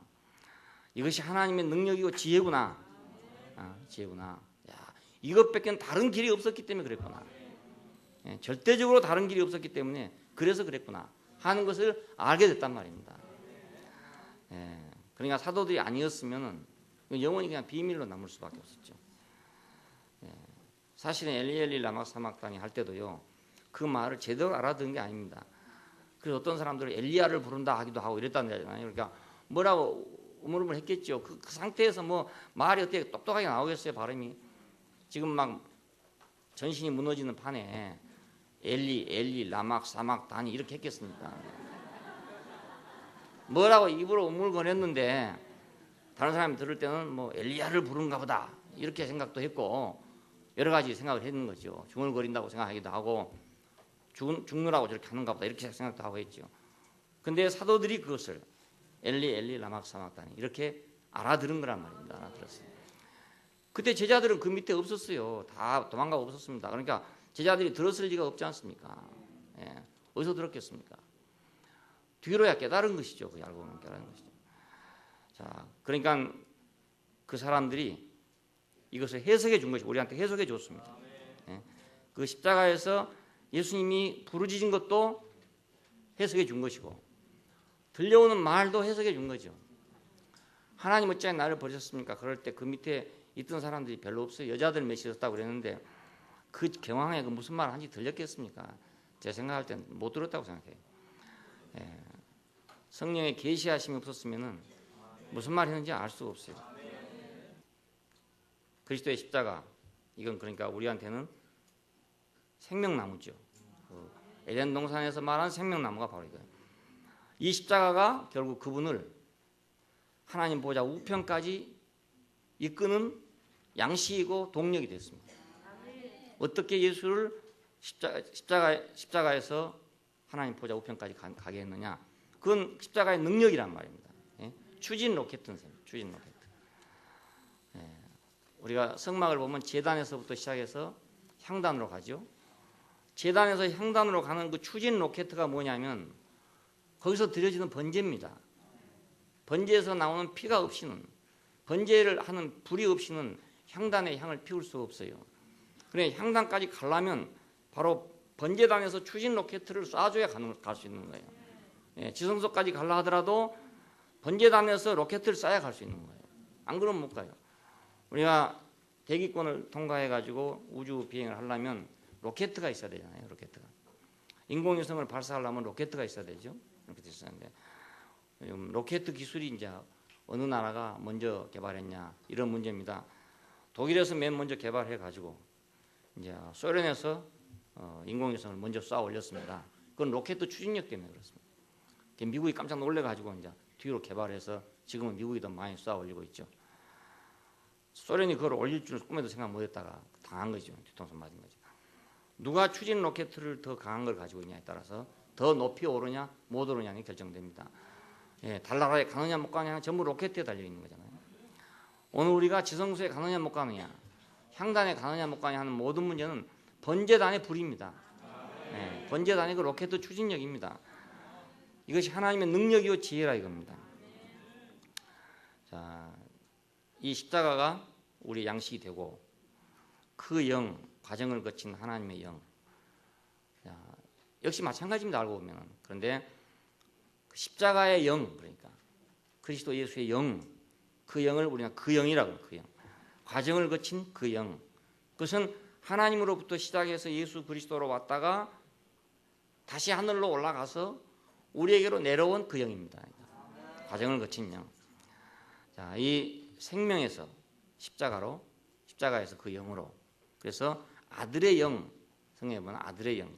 이것이 하나님의 능력이고 지혜구나. 지혜구나. 야, 이것밖에 다른 길이 없었기 때문에 그랬구나. 절대적으로 다른 길이 없었기 때문에 그래서 그랬구나 하는 것을 알게 됐단 말입니다. 그러니까 사도들이 아니었으면 영원히 그냥 비밀로 남을 수밖에 없었죠. 사실은 엘리 라막 사막단이 할 때도요, 그 말을 제대로 알아듣는 게 아닙니다. 그래서 어떤 사람들은 엘리야를 부른다 하기도 하고 이랬다는 거잖아요. 그러니까 뭐라고 우물우물 했겠죠. 그 상태에서 뭐 말이 어떻게 똑똑하게 나오겠어요, 발음이. 지금 막 전신이 무너지는 판에 엘리 라막 사막 단이 이렇게 했겠습니까? 뭐라고 입으로 우물거렸는데 다른 사람이 들을 때는 뭐 엘리야를 부른가 보다 이렇게 생각도 했고 여러 가지 생각을 했는 거죠. 중얼거린다고 생각하기도 하고 죽느라고 저렇게 하는가 보다 이렇게 생각도 하고 했죠. 근데 사도들이 그것을 엘리 라막 사막단이 이렇게 알아들은 거란 말입니다. 알아들었어요. 그때 제자들은 그 밑에 없었어요. 다 도망가고 없었습니다. 그러니까 제자들이 들었을 리가 없지 않습니까? 어디서 들었겠습니까? 뒤로야 깨달은 것이죠. 그 알고 보면 깨달은 것이죠. 자, 그러니까 그 사람들이 이것을 해석해 준 것이 우리한테 해석해 줬습니다. 그 십자가에서 예수님이 부르짖은 것도 해석해 준 것이고 들려오는 말도 해석해 준 거죠. 하나님 어찌하여 나를 버리셨습니까? 그럴 때 그 밑에 있던 사람들이 별로 없어요. 여자들 몇 있었다고 그랬는데 그 경황에 그 무슨 말 한지 들렸겠습니까? 제가 생각할 때는 못 들었다고 생각해요. 성령의 계시하심이 없었으면 무슨 말 했는지 알 수가 없어요. 그리스도의 십자가, 이건 그러니까 우리한테는 생명나무죠. 에덴 동산에서 말한 생명나무가 바로 이거예요. 이 십자가가 결국 그분을 하나님 보좌 우편까지 이끄는 양식이고 동력이 됐습니다. 어떻게 예수를 십자가에서 하나님 보좌 우편까지 가게 했느냐? 그건 십자가의 능력이란 말입니다. 추진 로켓은 추진 로켓. 우리가 성막을 보면 제단에서부터 시작해서 향단으로 가죠. 제단에서 향단으로 가는 그 추진 로켓가 뭐냐면 거기서 들여지는 번제입니다. 번제에서 나오는 피가 없이는, 번제를 하는 불이 없이는 향단의 향을 피울 수 없어요. 그래 향단까지 가려면 바로 번제단에서 추진 로켓을 쏴줘야 갈 수 있는 거예요. 지성소까지 가려 하더라도 번제단에서 로켓을 쏴야 갈 수 있는 거예요. 안 그러면 못 가요. 우리가 대기권을 통과해 가지고 우주 비행을 하려면 로켓가 있어야 되잖아요. 로켓가. 인공위성을 발사하려면 로켓가 있어야 되죠. 이렇게 있었는데 로켓 기술이 이제 어느 나라가 먼저 개발했냐 이런 문제입니다. 독일에서 맨 먼저 개발해 가지고 이제 소련에서 인공위성을 먼저 쏘아 올렸습니다. 그건 로켓 추진력 때문에 그렇습니다. 미국이 깜짝 놀래 가지고 이제 뒤로 개발해서 지금은 미국이 더 많이 쏘아 올리고 있죠. 소련이 그걸 올릴 줄 꿈에도 생각 못했다가 당한 거죠. 뒤통수 맞은 거죠. 누가 추진 로켓을 더 강한 걸 가지고 있냐에 따라서 더 높이 오르냐 못 오르냐가 결정됩니다. 달나라에 가느냐 못 가느냐 전부 로켓에 달려 있는 거잖아요. 오늘 우리가 지성소에 가느냐 못 가느냐, 향단에 가느냐 못 가느냐 하는 모든 문제는 번제단의 불입니다. 번제단의 그 로켓 추진력입니다. 이것이 하나님의 능력이요 지혜라 이겁니다. 자, 이 십자가가 우리 양식이 되고 그 영, 과정을 거친 하나님의 영, 역시 마찬가지입니다. 알고 보면. 그런데 그 십자가의 영, 그러니까 그리스도 예수의 영, 그 영을 우리가 그 영이라고 그 영, 과정을 거친 그 영, 그것은 하나님으로부터 시작해서 예수 그리스도로 왔다가 다시 하늘로 올라가서 우리에게로 내려온 그 영입니다. 과정을 거친 영. 자, 이 생명에서 십자가에서 그 영으로, 그래서 아들의 영, 성경에 보면 아들의 영,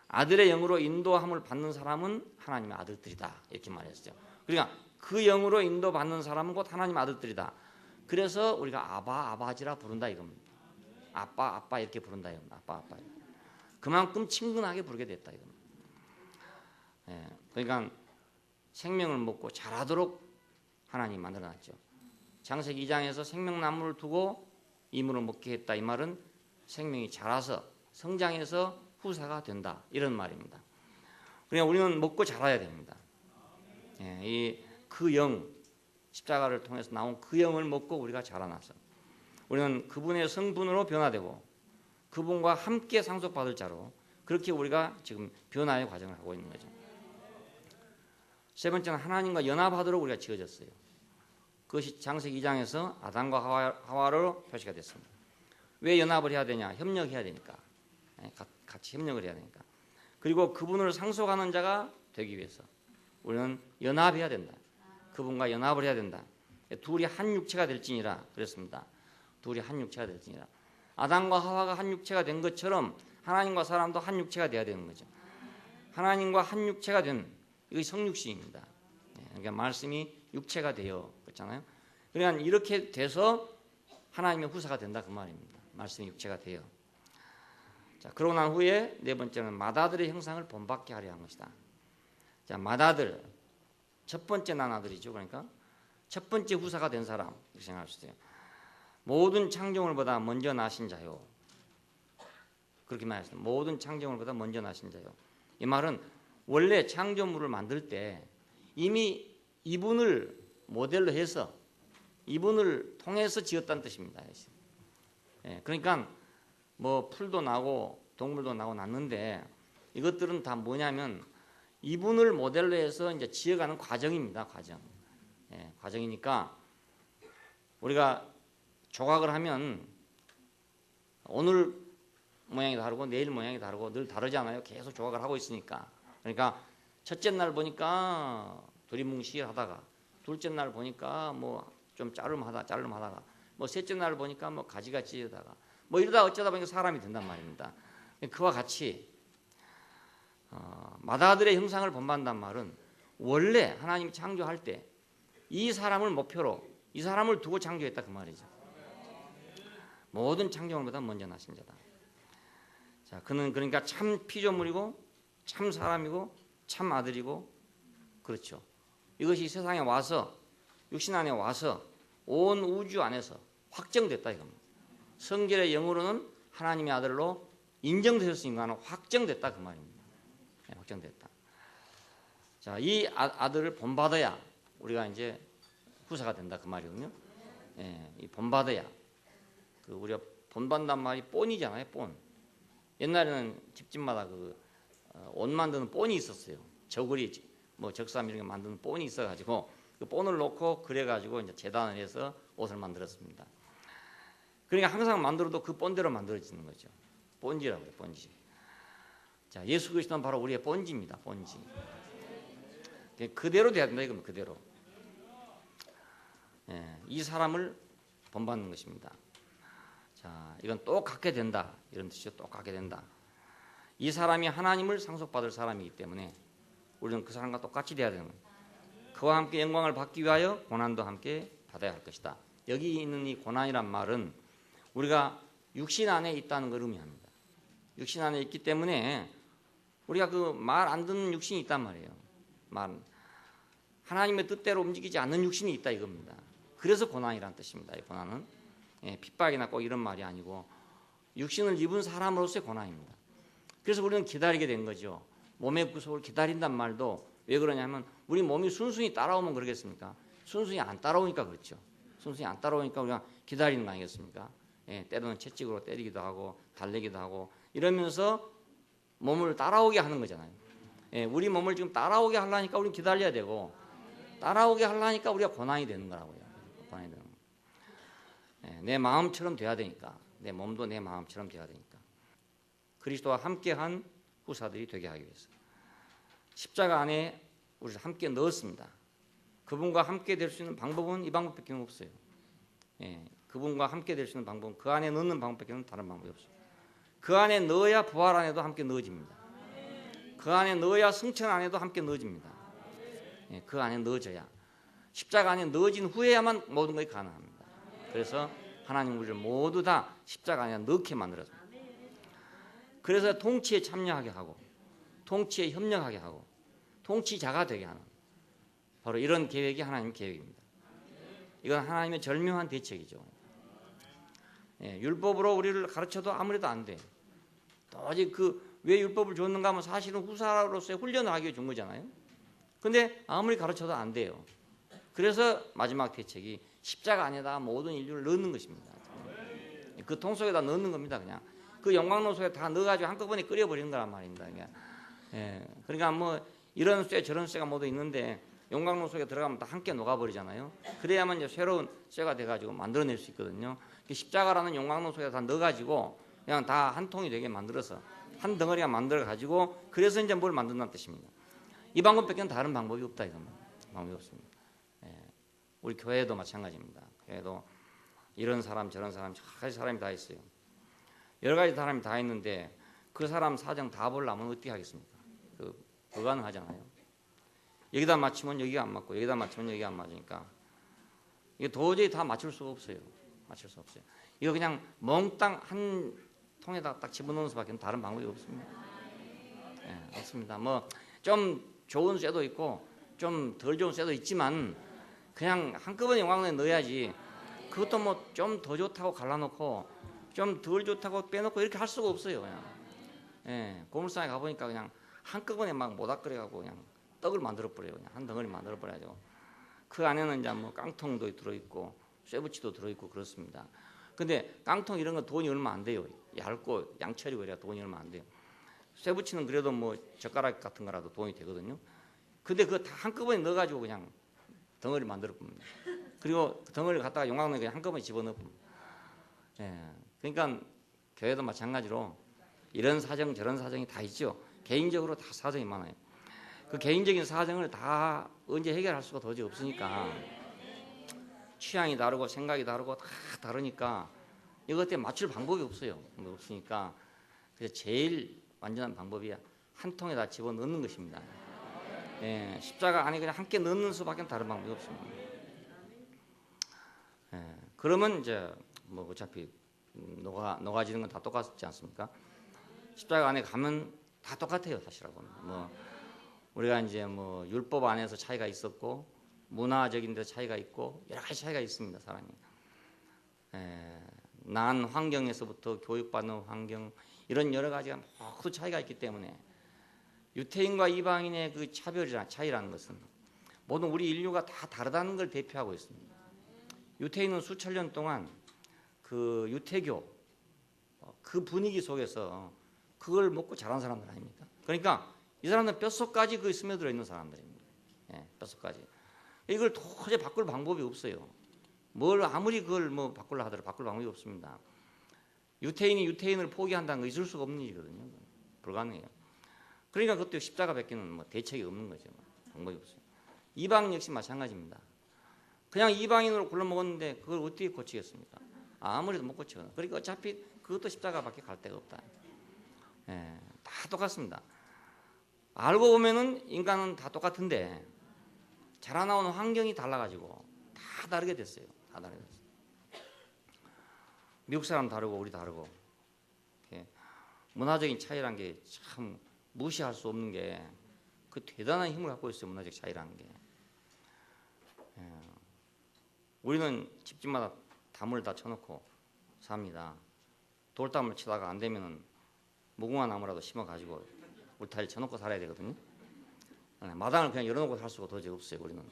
아들의 영으로 인도함을 받는 사람은 하나님의 아들들이다 이렇게 말했어요. 그러니까 그 영으로 인도받는 사람은 곧 하나님의 아들들이다. 그래서 우리가 아바 아바지라 부른다 이겁니다. 아빠 아빠 이렇게 부른다 이겁니다. 아빠 아빠. 그만큼 친근하게 부르게 됐다 이겁니다. 예, 그러니까 생명을 먹고 자라도록 하나님이 만들어놨죠. 창세기 2장에서 생명나무를 두고 이물을 먹게 했다. 이 말은 생명이 자라서 성장해서 후사가 된다 이런 말입니다. 그러니까 우리는 먹고 자라야 됩니다. 예, 그 영, 십자가를 통해서 나온 그 영을 먹고 우리가 자라나서 우리는 그분의 성분으로 변화되고 그분과 함께 상속받을 자로 그렇게 우리가 지금 변화의 과정을 하고 있는 거죠. 세 번째는 하나님과 연합하도록 우리가 지어졌어요. 그것이 창세기 2장에서 아담과 하와로 표시가 됐습니다. 왜 연합을 해야 되냐? 협력해야 되니까. 같이 협력을 해야 되니까. 그리고 그분을 상속하는 자가 되기 위해서 우리는 연합해야 된다. 그분과 연합을 해야 된다. 둘이 한 육체가 될지니라 그랬습니다. 둘이 한 육체가 될지니라. 아담과 하와가 한 육체가 된 것처럼 하나님과 사람도 한 육체가 돼야 되는 거죠. 하나님과 한 육체가 된 이것이 성육신입니다. 그러니까 말씀이 육체가 되어 그렇잖아요. 그러니까 이렇게 돼서 하나님의 후사가 된다 그 말입니다. 말씀이 육체가 되어. 자, 그러고 난 후에 네 번째는 맏아들의 형상을 본받게 하려 한 것이다. 자, 맏아들 첫 번째 난 아들이죠. 그러니까 첫 번째 후사가 된 사람 이렇게 생각할 수 있어요. 모든 창조물보다 먼저 나신 자요. 그렇게 말했습니다. 모든 창조물보다 먼저 나신 자요. 이 말은 원래 창조물을 만들 때 이미 이분을 모델로 해서 이분을 통해서 지었다는 뜻입니다. 예, 그러니까 뭐 풀도 나고 동물도 나고 났는데 이것들은 다 뭐냐면 이분을 모델로 해서 이제 지어가는 과정입니다. 과정. 예, 과정이니까 우리가 조각을 하면 오늘 모양이 다르고 내일 모양이 다르고 늘 다르잖아요. 계속 조각을 하고 있으니까. 그러니까 첫째 날 보니까 두리뭉실하다가 둘째 날 보니까 뭐 좀 짜름하다가 뭐 셋째 날 보니까 뭐 가지가지하다가 뭐 이러다 어쩌다 보니까 사람이 된단 말입니다. 그와 같이 맏아들의 형상을 본받는다는 말은 원래 하나님이 창조할 때 이 사람을 목표로 이 사람을 두고 창조했다 그 말이죠. 모든 창조물보다 먼저 나신 자다. 자, 그는 그러니까 참 피조물이고 참 사람이고 참 아들이고 그렇죠. 이것이 세상에 와서 육신 안에 와서 온 우주 안에서 확정됐다 이겁니다. 성결의 영으로는 하나님의 아들로 인정되셨으니까 확정됐다 그 말입니다. 네, 확정됐다. 자, 이 아들을 본받아야 우리가 이제 후사가 된다 그 말이거든요. 예, 이 본받아야 그 우리가 본받는단 말이 본이잖아요. 본. 옛날에는 집집마다 그 옷 만드는 본이 있었어요. 저고리 뭐 적삼 이런 거 만드는 본이 있어가지고 그 본을 놓고 그래가지고 이제 재단을 해서 옷을 만들었습니다. 그러니까 항상 만들어도 그 본대로 만들어지는 거죠. 본지라고 해요. 본지. 자, 예수 그리스도는 바로 우리의 본지입니다. 본지. 그대로 돼야 된다 이겁니다. 그대로. 예, 이 사람을 본받는 것입니다. 자, 이건 똑같게 된다 이런 뜻이죠. 똑같게 된다. 이 사람이 하나님을 상속받을 사람이기 때문에 우리는 그 사람과 똑같이 돼야 되는 거예요. 그와 함께 영광을 받기 위하여 고난도 함께 받아야 할 것이다. 여기 있는 이 고난이란 말은 우리가 육신 안에 있다는 걸 의미합니다. 육신 안에 있기 때문에 우리가 그 말 안 듣는 육신이 있단 말이에요. 하나님의 뜻대로 움직이지 않는 육신이 있다 이겁니다. 그래서 고난이란 뜻입니다. 이 고난은 핍박이나 꼭 이런 말이 아니고 육신을 입은 사람으로서의 고난입니다. 그래서 우리는 기다리게 된 거죠. 몸의 구속을 기다린단 말도 왜 그러냐면 우리 몸이 순순히 따라오면 그러겠습니까? 순순히 안 따라오니까 그렇죠. 순순히 안 따라오니까 우리가 기다리는 거 아니겠습니까? 예, 때로는 채찍으로 때리기도 하고 달래기도 하고 이러면서 몸을 따라오게 하는 거잖아요. 예, 우리 몸을 지금 따라오게 하려니까 우리는 기다려야 되고 따라오게 하려니까 우리가 고난이 되는 거라고요. 고난이 되는 거. 예, 내 마음처럼 돼야 되니까 내 몸도 내 마음처럼 돼야 되니까 그리스도와 함께한 후사들이 되게 하기 위해서 십자가 안에 우리를 함께 넣었습니다. 그분과 함께 될 수 있는 방법은 이 방법밖에 없어요. 예, 그분과 함께 될 수 있는 방법은 그 안에 넣는 방법밖에 다른 방법이 없어요. 그 안에 넣어야 부활 안에도 함께 넣어집니다. 그 안에 넣어야 승천 안에도 함께 넣어집니다. 예, 그 안에 넣어져야, 십자가 안에 넣어진 후에야만 모든 것이 가능합니다. 그래서 하나님 우리를 모두 다 십자가 안에 넣게 만들었습니다. 그래서 통치에 참여하게 하고 통치에 협력하게 하고 통치자가 되게 하는 바로 이런 계획이 하나님의 계획입니다. 이건 하나님의 절묘한 대책이죠. 예, 율법으로 우리를 가르쳐도 아무래도 안 돼. 도저히 왜 율법을 줬는가 하면 사실은 후사로서의 훈련을 하기 위해 준 거잖아요. 근데 아무리 가르쳐도 안 돼요. 그래서 마지막 대책이 십자가 안에다 모든 인류를 넣는 것입니다. 그 통 속에다 넣는 겁니다. 그냥 그 영광로 속에 다 넣어가지고 한꺼번에 끓여버리는 거란 말입니다. 예, 그러니까 뭐 이런 쇠 저런 쇠가 모두 있는데 영광로 속에 들어가면 다 함께 녹아버리잖아요. 그래야만 이제 새로운 쇠가 돼가지고 만들어낼 수 있거든요. 십자가라는 영광로 속에 다 넣어가지고 그냥 다 한 통이 되게 만들어서 한 덩어리가 만들어가지고 그래서 이제 뭘 만든다는 뜻입니다. 이 방법밖에 다른 방법이 없다 이겁니다. 방법이 없습니다. 예, 우리 교회도 마찬가지입니다. 교회도 이런 사람 저런 사람 여러 가지 사람이 다 있어요. 여러 가지 사람이 다 있는데 그 사람 사정 다 보려면 어떻게 하겠습니까? 불가능하잖아요. 여기다 맞추면 여기가 안 맞고 여기다 맞추면 여기가 안 맞으니까 이게 도저히 다 맞출 수가 없어요. 맞출 수 없어요. 이거 그냥 몽땅 한 통에다 딱 집어넣는 수밖에 다른 방법이 없습니다. 예, 없습니다. 뭐 좀 좋은 쇠도 있고 좀 덜 좋은 쇠도 있지만 그냥 한꺼번에 영광로에 넣어야지. 그것도 뭐 좀 더 좋다고 갈라놓고 좀 덜 좋다고 빼놓고 이렇게 할 수가 없어요. 그냥. 예, 고물상에 가보니까 그냥 한꺼번에 막 모닥거려가고 그냥 떡을 만들어버려요. 그냥 한 덩어리 만들어버려야죠. 그 안에는 이제 뭐 깡통도 들어있고 쇠붙이도 들어있고 그렇습니다. 근데 깡통 이런 거 돈이 얼마 안 돼요. 얇고 양철이고 이래야 돈이 얼마 안 돼요. 쇠붙이는 그래도 뭐 젓가락 같은 거라도 돈이 되거든요. 근데 그거 다 한꺼번에 넣어가지고 그냥 덩어리 만들어 봅니다. 그리고 덩어리를 갖다가 용광로에 그냥 한꺼번에 집어넣어 봅니다. 예, 그러니까 교회도 마찬가지로 이런 사정 저런 사정이 다 있죠. 개인적으로 다 사정이 많아요. 그 개인적인 사정을 다 언제 해결할 수가 도저히 없으니까 취향이 다르고 생각이 다르고 다 다르니까 이것에 맞출 방법이 없어요. 뭐 없으니까 그래서 제일 완전한 방법이 한 통에다 집어넣는 것입니다. 예, 십자가 안에 그냥 함께 넣는 수밖에 다른 방법이 없습니다. 예, 그러면 이제 뭐 어차피 녹아지는 건 다 똑같지 않습니까? 십자가 안에 가면 다 똑같아요, 사실하고는. 뭐 우리가 이제 뭐 율법 안에서 차이가 있었고 문화적인 데 차이가 있고 여러 가지 차이가 있습니다, 사람이. 난 환경에서부터 교육받는 환경 이런 여러 가지가 모두 차이가 있기 때문에 유태인과 이방인의 그 차이라는 것은 모든 우리 인류가 다 다르다는 걸 대표하고 있습니다. 유태인은 수천 년 동안 그 유태교 그 분위기 속에서 그걸 먹고 자란 사람들 아닙니까? 그러니까 이 사람들은 뼛속까지 그 스며들어 있는 사람들입니다. 예, 뼛속까지. 이걸 도저히 바꿀 방법이 없어요. 뭘 아무리 그걸 뭐 바꾸려 하더라도 바꿀 방법이 없습니다. 유태인이 유태인을 포기한다는 거 있을 수가 없는 일이거든요. 불가능해요. 그러니까 그것도 십자가 뱉기는 뭐 대책이 없는 거죠. 방법이 없어요. 이방인 역시 마찬가지입니다. 그냥 이방인으로 굴러 먹었는데 그걸 어떻게 고치겠습니까? 아무래도 못 고치거든요. 그러니까 어차피 그것도 십자가밖에 갈 데가 없다. 예, 다 똑같습니다. 알고 보면은 인간은 다 똑같은데 자라나오는 환경이 달라가지고 다 다르게 됐어요. 다 다르게 됐어요. 미국 사람 다르고 우리 다르고 문화적인 차이란 게 참 무시할 수 없는 게 그 대단한 힘을 갖고 있어요. 문화적 차이라는 게. 우리는 집집마다 담을 다 쳐놓고 삽니다. 돌담을 치다가 안 되면은 무궁화 나무라도 심어가지고 울타리 쳐놓고 살아야 되거든요. 마당을 그냥 열어놓고 살 수가 도저히 없어요. 우리는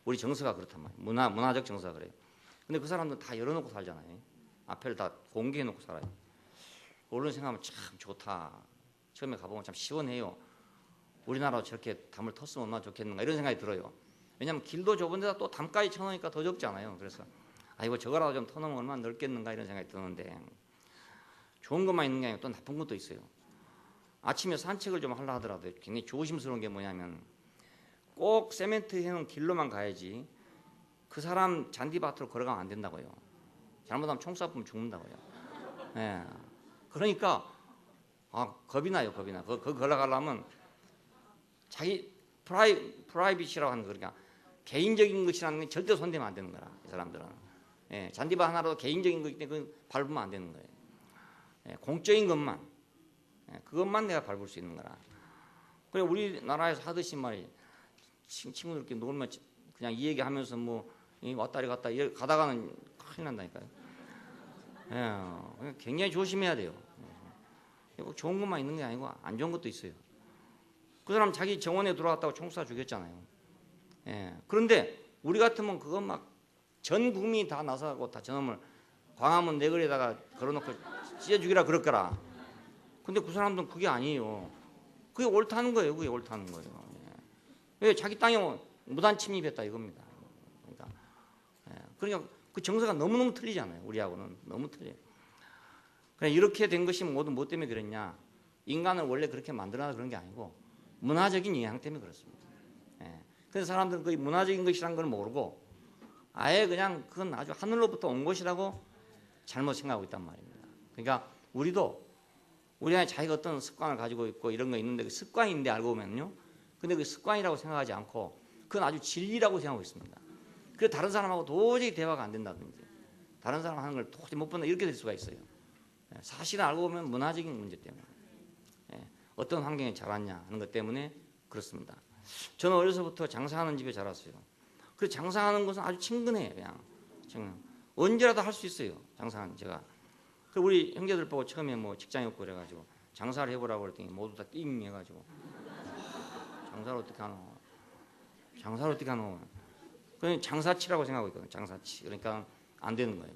우리 정서가 그렇단 말이에요. 문화적 정서가 그래요. 근데 그 사람들은 다 열어놓고 살잖아요. 앞에를 다 공개해놓고 살아요. 그런 생각하면 참 좋다. 처음에 가보면 참 시원해요. 우리나라도 저렇게 담을 텄으면 얼마나 좋겠는가 이런 생각이 들어요. 왜냐하면 길도 좁은 데다 또 담까지 쳐놓으니까 더 좁잖아요. 그래서 이거 저거라도 좀 터놓으면 얼마나 넓겠는가 이런 생각이 드는데 좋은 것만 있는 게 아니고 또 나쁜 것도 있어요. 아침에 산책을 좀 하려 하더라도 굉장히 조심스러운 게 뭐냐면 꼭 세멘트 해놓은 길로만 가야지 그 사람 잔디밭으로 걸어가면 안 된다고요. 잘못하면 총 쏴보면 죽는다고요. 예. 그러니까 겁이 나요. 겁이 나. 거기 걸어가려면 자기 프라이빗이라고 하는 거, 그러니까 개인적인 것이라는 게 절대 손대면 안 되는 거라. 이 사람들은. 예. 잔디밭 하나라도 개인적인 거기 때문에 그건 밟으면 안 되는 거예요. 예. 공적인 것만, 그것만 내가 밟을 수 있는 거라. 그래 우리나라에서 하듯이 말이에요. 친구들끼리 놀면 그냥 이 얘기하면서 뭐 왔다리 갔다 가다가는 큰일 난다니까요. 예, 굉장히 조심해야 돼요. 꼭 좋은 것만 있는 게 아니고 안 좋은 것도 있어요. 그 사람 자기 정원에 들어왔다고 총 쏴 죽였잖아요. 예, 그런데 우리 같으면 그거 막 전 국민이 다 나서고 다 저놈을 광화문 내거리에다가 걸어놓고 찢어 죽이라 그럴 거라. 근데 그 사람들은 그게 아니에요. 그게 옳다는 거예요. 그게 옳다는 거예요. 왜 자기 땅에 무단 침입했다 이겁니다. 그러니까 그 정서가 너무너무 틀리잖아요. 우리하고는 너무 틀려요. 그냥 이렇게 된 것이 모두 뭐 때문에 그랬냐? 인간을 원래 그렇게 만들어놔서 그런 게 아니고 문화적인 영향 때문에 그렇습니다. 그래서 사람들은 그 문화적인 것이란 걸 모르고 아예 그냥 그건 아주 하늘로부터 온 것이라고 잘못 생각하고 있단 말입니다. 그러니까 우리 안에 자기가 어떤 습관을 가지고 있고 이런 거 있는데 그 습관인데 알고 보면요. 근데 그 습관이라고 생각하지 않고 그건 아주 진리라고 생각하고 있습니다. 그래서 다른 사람하고 도저히 대화가 안 된다든지 다른 사람 하는 걸 도저히 못 본다 이렇게 될 수가 있어요. 사실은 알고 보면 문화적인 문제 때문에 어떤 환경에 자랐냐 하는 것 때문에 그렇습니다. 저는 어려서부터 장사하는 집에 자랐어요. 그래서 장사하는 것은 아주 친근해요. 그냥 언제라도 할 수 있어요. 장사하는 제가. 그 우리 형제들 보고 처음에 뭐 직장이 없고 그래가지고 장사를 해보라고 그랬더니 모두 다 띵 해가지고 장사를 어떻게 하노? 장사를 어떻게 하노? 그냥 장사치라고 생각하고 있거든요. 장사치. 그러니까 안 되는 거예요.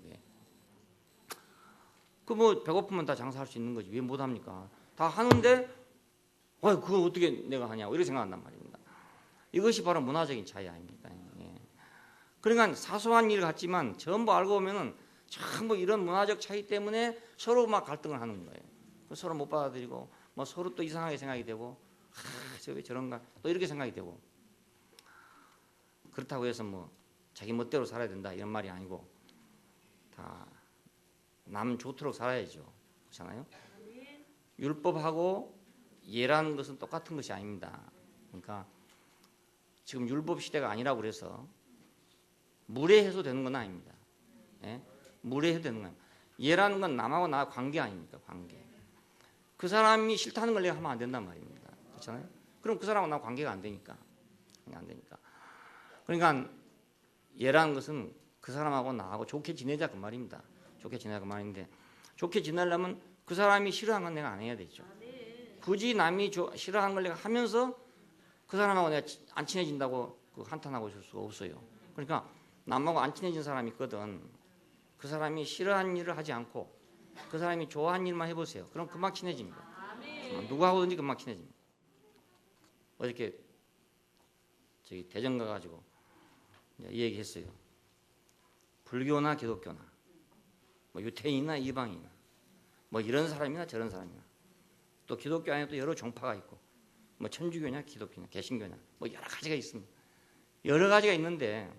그 뭐 배고프면 다 장사할 수 있는 거지. 왜 못 합니까? 다 하는데 그걸 어떻게 내가 하냐고 이렇게 생각한단 말입니다. 이것이 바로 문화적인 차이 아닙니까? 그러니까 사소한 일 같지만 전부 알고 보면은 전부 이런 문화적 차이 때문에 서로 막 갈등을 하는 거예요. 서로 못 받아들이고 뭐 서로 또 이상하게 생각이 되고 왜 저런가 또 이렇게 생각이 되고 그렇다고 해서 뭐 자기 멋대로 살아야 된다 이런 말이 아니고 다 남 좋도록 살아야죠. 그렇잖아요. 율법하고 예라는 것은 똑같은 것이 아닙니다. 그러니까 지금 율법 시대가 아니라고 그래서 무례해서 되는 건 아닙니다. 무례해도 되는 거예요. 예라는 건 남하고 나 관계 아닙니까? 관계. 그 사람이 싫다는 걸 내가 하면 안 된단 말입니다. 그렇잖아요. 그럼 그 사람하고 나 관계가 안 되니까. 안 되니까. 그러니까 예라는 것은 그 사람하고 나하고 좋게 지내자 그 말입니다. 좋게 지내자 그 말인데 좋게 지내려면 그 사람이 싫어하는 건 내가 안 해야 되죠. 굳이 남이 싫어하는 걸 내가 하면서 그 사람하고 내가 안 친해진다고 한탄하고 있을 수가 없어요. 그러니까 남하고 안 친해진 사람이 있거든. 그 사람이 싫어하는 일을 하지 않고 그 사람이 좋아하는 일만 해보세요. 그럼 금방 친해집니다. 누구하고든지 금방 친해집니다. 어저께 저기 대전 가가지고 이 얘기했어요. 불교나 기독교나 뭐 유태인이나 이방인이나 뭐 이런 사람이나 저런 사람이나 또 기독교 안에 또 여러 종파가 있고 뭐 천주교냐 기독교냐 개신교냐 뭐 여러 가지가 있습니다. 여러 가지가 있는데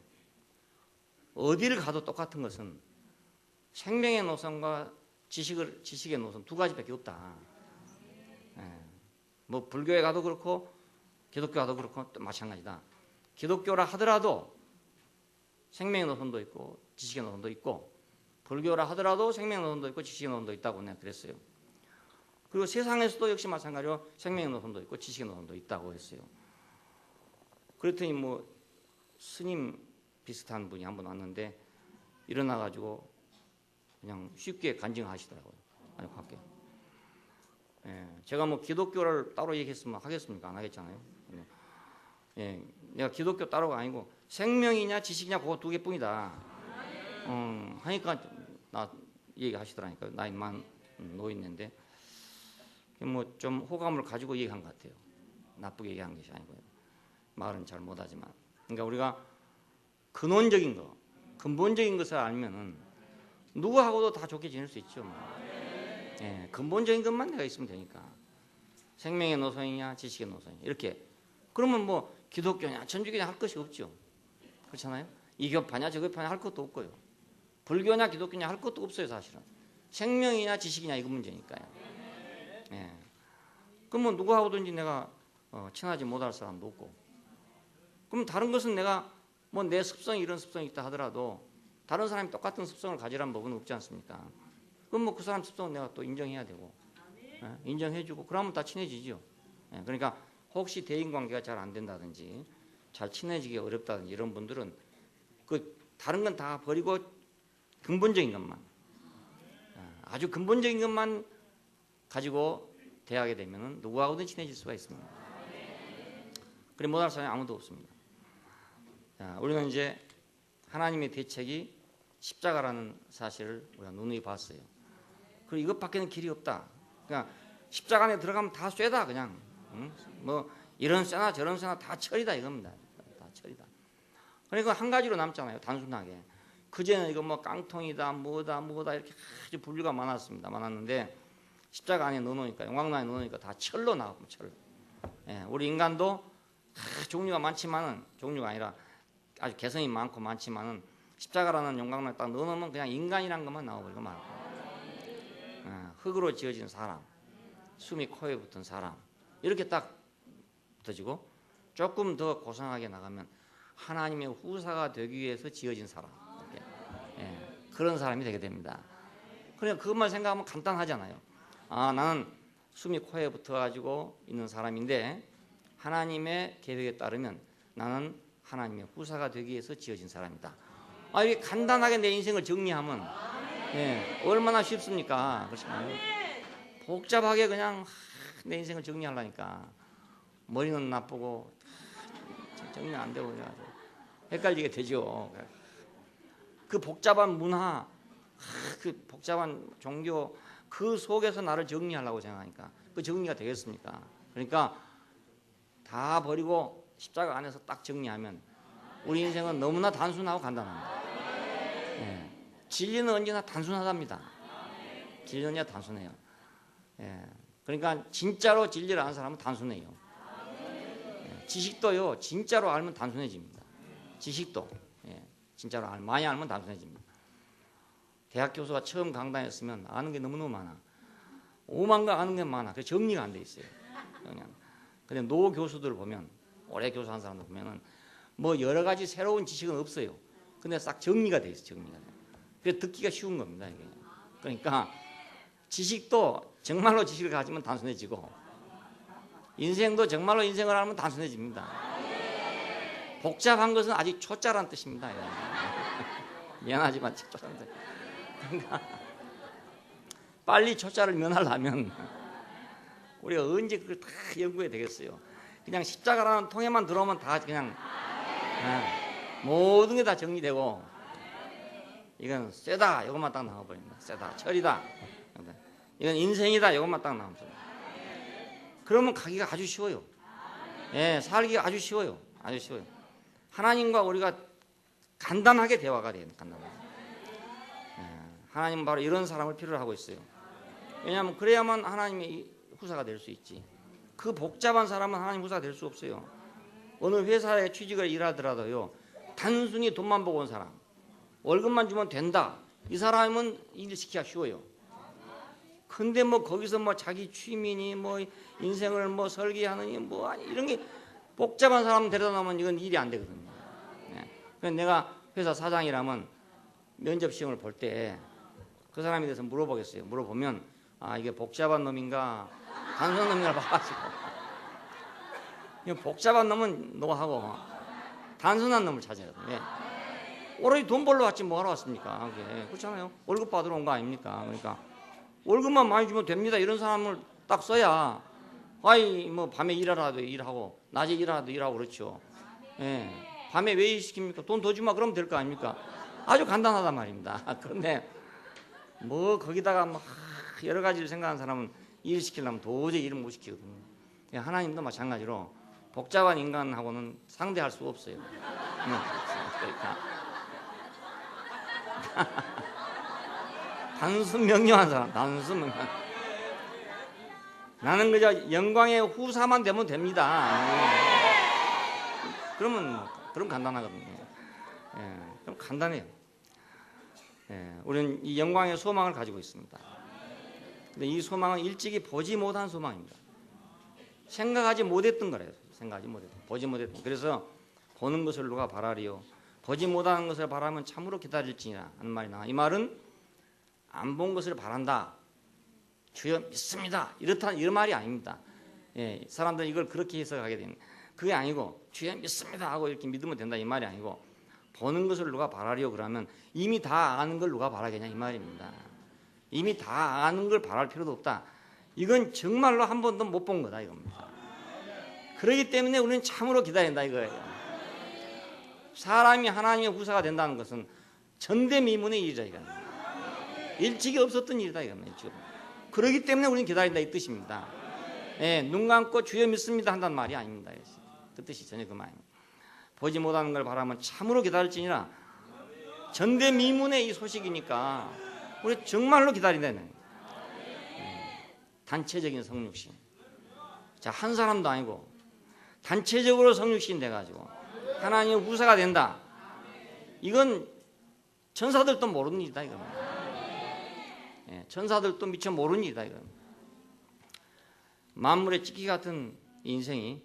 어디를 가도 똑같은 것은 생명의 노선과 지식의 노선 두 가지밖에 없다. 뭐 불교에 가도 그렇고 기독교 가도 그렇고 또 마찬가지다. 기독교라 하더라도 생명의 노선도 있고 지식의 노선도 있고 불교라 하더라도 생명의 노선도 있고 지식의 노선도 있다고 내가 그랬어요. 그리고 세상에서도 역시 마찬가지로 생명의 노선도 있고 지식의 노선도 있다고 했어요. 그랬더니 뭐 스님 비슷한 분이 한 분 왔는데 일어나가지고 그냥 쉽게 간증하시더라고요. 아니 할게요. 제가 뭐 기독교를 따로 얘기했으면 하겠습니까? 안 하겠잖아요. 내가 기독교 따로가 아니고 생명이냐 지식이냐 그거 두 개뿐이다. 하니까 나 얘기하시더라니까요. 나이 많은 노인인데 뭐 좀 호감을 가지고 얘기한 것 같아요. 나쁘게 얘기한 것이 아니고요. 말은 잘 못하지만 그러니까 우리가 근원적인 거, 근본적인 것을 알면은 누구하고도 다 좋게 지낼 수 있죠. 근본적인 것만 내가 있으면 되니까 생명의 노선이냐 지식의 노선이냐 이렇게 그러면 뭐 기독교냐 천주교냐 할 것이 없죠. 그렇잖아요. 이 교파냐 저 교파냐 할 것도 없고요. 불교냐 기독교냐 할 것도 없어요. 사실은 생명이냐 지식이냐 이거 문제니까요. 예. 그러면 누구하고든지 내가 친하지 못할 사람도 없고, 그럼 다른 것은 내가 뭐 내 습성이 이런 습성이 있다 하더라도 다른 사람이 똑같은 습성을 가지라는 법은 없지 않습니까? 그럼 뭐 그 사람 습성은 내가 또 인정해야 되고, 예? 인정해주고 그러면 다 친해지죠. 예. 그러니까 혹시 대인관계가 잘 안 된다든지 잘 친해지기 어렵다든지 이런 분들은 그 다른 건 다 버리고 근본적인 것만, 아주 근본적인 것만 가지고 대하게 되면 누구하고든 친해질 수가 있습니다. 그래 못할 사람이 아무도 없습니다. 자, 우리는 이제 하나님의 대책이 십자가라는 사실을 우리가 누누이 봤어요. 그리고 이것밖에는 길이 없다. 그러니까 십자가 안에 들어가면 다 쇠다 그냥. 응? 뭐 이런 쇠나 저런 쇠나 다 철이다 이겁니다. 다 철이다. 그러니까 한 가지로 남잖아요. 단순하게. 그전에 이거 뭐 깡통이다 뭐다 이렇게 아주 분류가 많았는데 십자가 안에 넣어놓으니까, 영광로에 넣어놓으니까 다 철로 나오고 철. 예, 우리 인간도 종류가 많지만은, 종류가 아니라 아주 개성이 많고 많지만은 십자가라는 영광로에 딱 넣어놓으면 그냥 인간이란 것만 나오고 말고, 흙으로 지어진 사람, 숨이 코에 붙은 사람 이렇게 딱 붙어지고, 조금 더 고상하게 나가면 하나님의 후사가 되기 위해서 지어진 사람, 이렇게. 예, 그런 사람이 되게 됩니다. 그러니까 그것만 생각하면 간단하잖아요. 나는 숨이 코에 붙어가지고 있는 사람인데 하나님의 계획에 따르면 나는 하나님의 후사가 되기 위해서 지어진 사람이다. 이렇게 간단하게 내 인생을 정리하면, 예, 얼마나 쉽습니까? 그렇잖아요. 복잡하게 그냥 내 인생을 정리하려니까 머리는 나쁘고 정리 안 되고 그래가지고 헷갈리게 되죠. 그 복잡한 문화, 그 복잡한 종교, 그 속에서 나를 정리하려고 생각하니까 그 정리가 되겠습니까? 그러니까 다 버리고 십자가 안에서 딱 정리하면 우리 인생은 너무나 단순하고 간단합니다. 예. 진리는 언제나 단순하답니다. 진리는 언제나 단순해요. 예. 그러니까 진짜로 진리를 아는 사람은 단순해요. 예. 지식도요, 진짜로 알면 단순해집니다. 지식도, 예. 진짜로 많이 알면 단순해집니다. 대학 교수가 처음 강단했으면 아는 게 너무너무 많아. 오만과 아는 게 많아. 그래서 정리가 안 돼 있어요. 그냥. 근데 노 교수들 보면, 오래 교수한 사람들 보면은 뭐 여러 가지 새로운 지식은 없어요. 근데 싹 정리가 돼 있어, 정리가. 그래서 듣기가 쉬운 겁니다, 이게. 그러니까 지식도 정말로 지식을 가지면 단순해지고, 인생도 정말로 인생을 하면 단순해집니다. 복잡한 것은 아직 초짜란 뜻입니다. 미안하지만 초짜란데. 그러니까 빨리 초짜를 면하려면 우리가 언제 그걸 다 연구해야 되겠어요. 그냥 십자가라는 통에만 들어오면 다 그냥 모든 게 다 정리되고, 이건 쇠다 이것만 딱 나와버립니다. 쇠다, 철이다, 이건 인생이다 이것만 딱 나옵니다. 그러면 가기가 아주 쉬워요. 예, 살기가 아주 쉬워요. 아주 쉬워요. 하나님과 우리가 간단하게 대화가 돼요. 간단하게. 하나님은 바로 이런 사람을 필요로 하고 있어요. 왜냐하면 그래야만 하나님의 후사가 될 수 있지. 그 복잡한 사람은 하나님 후사가 될 수 없어요. 어느 회사에 취직을 일하더라도요, 단순히 돈만 보고 온 사람, 월급만 주면 된다, 이 사람은 일 시키기가 쉬워요. 근데 뭐 거기서 뭐 자기 취미니 뭐 인생을 뭐 설계하느니 뭐 이런 게 복잡한 사람 데려다 놓으면 이건 일이 안 되거든요. 그래서 내가 회사 사장이라면 면접 시험을 볼 때 그 사람에 대해서 물어보겠어요. 물어보면 이게 복잡한 놈인가 단순한 놈인가 봐가지고, 복잡한 놈은 노하고 단순한 놈을 찾아거든요. 오로지 돈 벌러 왔지 뭐하러 왔습니까? 그렇잖아요. 월급 받으러 온 거 아닙니까? 그러니까 월급만 많이 주면 됩니다. 이런 사람을 딱 써야, 뭐 밤에 일하라도 일하고 낮에 일하라도 일하고 그렇죠. 예. 밤에 왜 일 시킵니까? 돈 더 주마 그러면 될 거 아닙니까? 아주 간단하단 말입니다. 그런데 뭐 거기다가 뭐 여러 가지를 생각하는 사람은 일 시키려면 도저히 일을 못 시키거든요. 하나님도 마찬가지로 복잡한 인간하고는 상대할 수 없어요. 그러니까 단순 명료한 사람, 단순 명료한. 나는 그저 영광의 후사만 되면 됩니다. 그럼 간단하거든요. 예, 그럼 간단해요. 예, 우리는 이 영광의 소망을 가지고 있습니다. 근데 이 소망은 일찍이 보지 못한 소망입니다. 생각하지 못했던 거래요. 생각하지 못했던, 보지 못했던. 그래서 보는 것을 누가 바라리요? 보지 못하는 것을 바라면 참으로 기다릴지니라 하는 말이 나와. 이 말은 안 본 것을 바란다. 주여 믿습니다. 이런 말이 아닙니다. 예, 사람들은 이걸 그렇게 해석하게 되는. 그게 아니고 주여 믿습니다 하고 이렇게 믿으면 된다 이 말이 아니고 보는 것을 누가 바라리요 그러면 이미 다 아는 걸 누가 바라겠냐 이 말입니다. 이미 다 아는 걸 바랄 필요도 없다. 이건 정말로 한 번도 못 본 거다 이겁니다. 그렇기 때문에 우리는 참으로 기다린다 이거예요. 사람이 하나님의 후사가 된다는 것은 전대미문의 일이다 이겁니다. 일찍이 없었던 일이다 이겁니다. 그렇기 때문에 우리는 기다린다 이 뜻입니다. 예, 눈 감고 주여 믿습니다 한다는 말이 아닙니다. 그 뜻이 전혀 그 말입니다. 보지 못하는 걸 바라면 참으로 기다릴지니라. 전대미문의 이 소식이니까 우리 정말로 기다린다는 단체적인 성육신. 자, 한 사람도 아니고 단체적으로 성육신 돼가지고 하나님의 후사가 된다. 이건 천사들도 모르는 일이다 이겁니다. 예, 천사들도 미처 모르는 일이다 이겁니다. 만물의 찍기 같은 인생이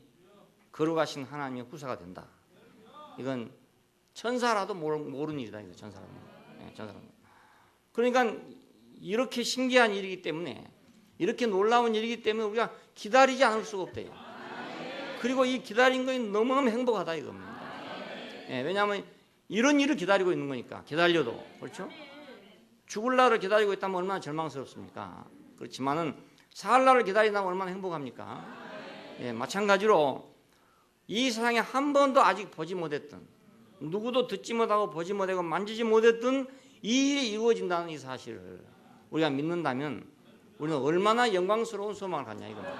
거룩하신 하나님의 후사가 된다. 이건 천사라도 모르는 일이다 이거 천사라도. 예, 천사라도. 그러니까 이렇게 신기한 일이기 때문에 이렇게 놀라운 일이기 때문에 우리가 기다리지 않을 수가 없대요. 그리고 이 기다린 것이 너무너무 행복하다 이겁니다. 예, 왜냐하면 이런 일을 기다리고 있는 거니까 기다려도 그렇죠? 죽을 날을 기다리고 있다면 얼마나 절망스럽습니까? 그렇지만은 살 날을 기다린다면 얼마나 행복합니까? 예, 마찬가지로 이 세상에 한 번도 아직 보지 못했던 누구도 듣지 못하고 보지 못하고 만지지 못했던 이 일이 이루어진다는 이 사실을 우리가 믿는다면 우리는 얼마나 영광스러운 소망을 갖냐 이겁니다.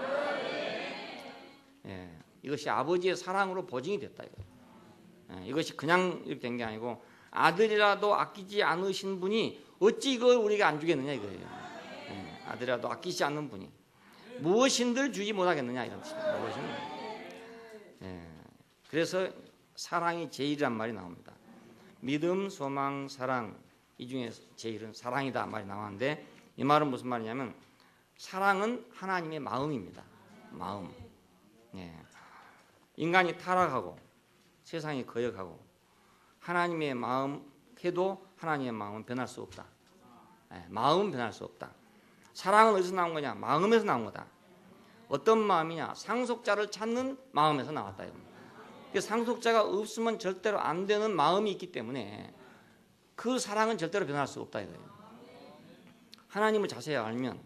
예, 이것이 아버지의 사랑으로 보증이 됐다 이거예요. 예, 이것이 그냥 이렇게 된 게 아니고 아들이라도 아끼지 않으신 분이 어찌 이걸 우리가 안 주겠느냐 이거예요. 예, 아들이라도 아끼지 않는 분이 무엇인들 주지 못하겠느냐 이런 뜻입니다. 무엇인들. 예, 그래서 사랑이 제일이란 말이 나옵니다. 믿음, 소망, 사랑 이 중에 제일은 사랑이다 말이 나왔는데 이 말은 무슨 말이냐면 사랑은 하나님의 마음입니다. 마음. 예. 인간이 타락하고 세상이 거역하고 하나님의 마음 해도 하나님의 마음은 변할 수 없다. 예. 마음은 변할 수 없다. 사랑은 어디서 나온 거냐? 마음에서 나온 거다. 어떤 마음이냐? 상속자를 찾는 마음에서 나왔다. 그 상속자가 없으면 절대로 안 되는 마음이 있기 때문에 그 사랑은 절대로 변할 수 없다 이거예요. 하나님을 자세히 알면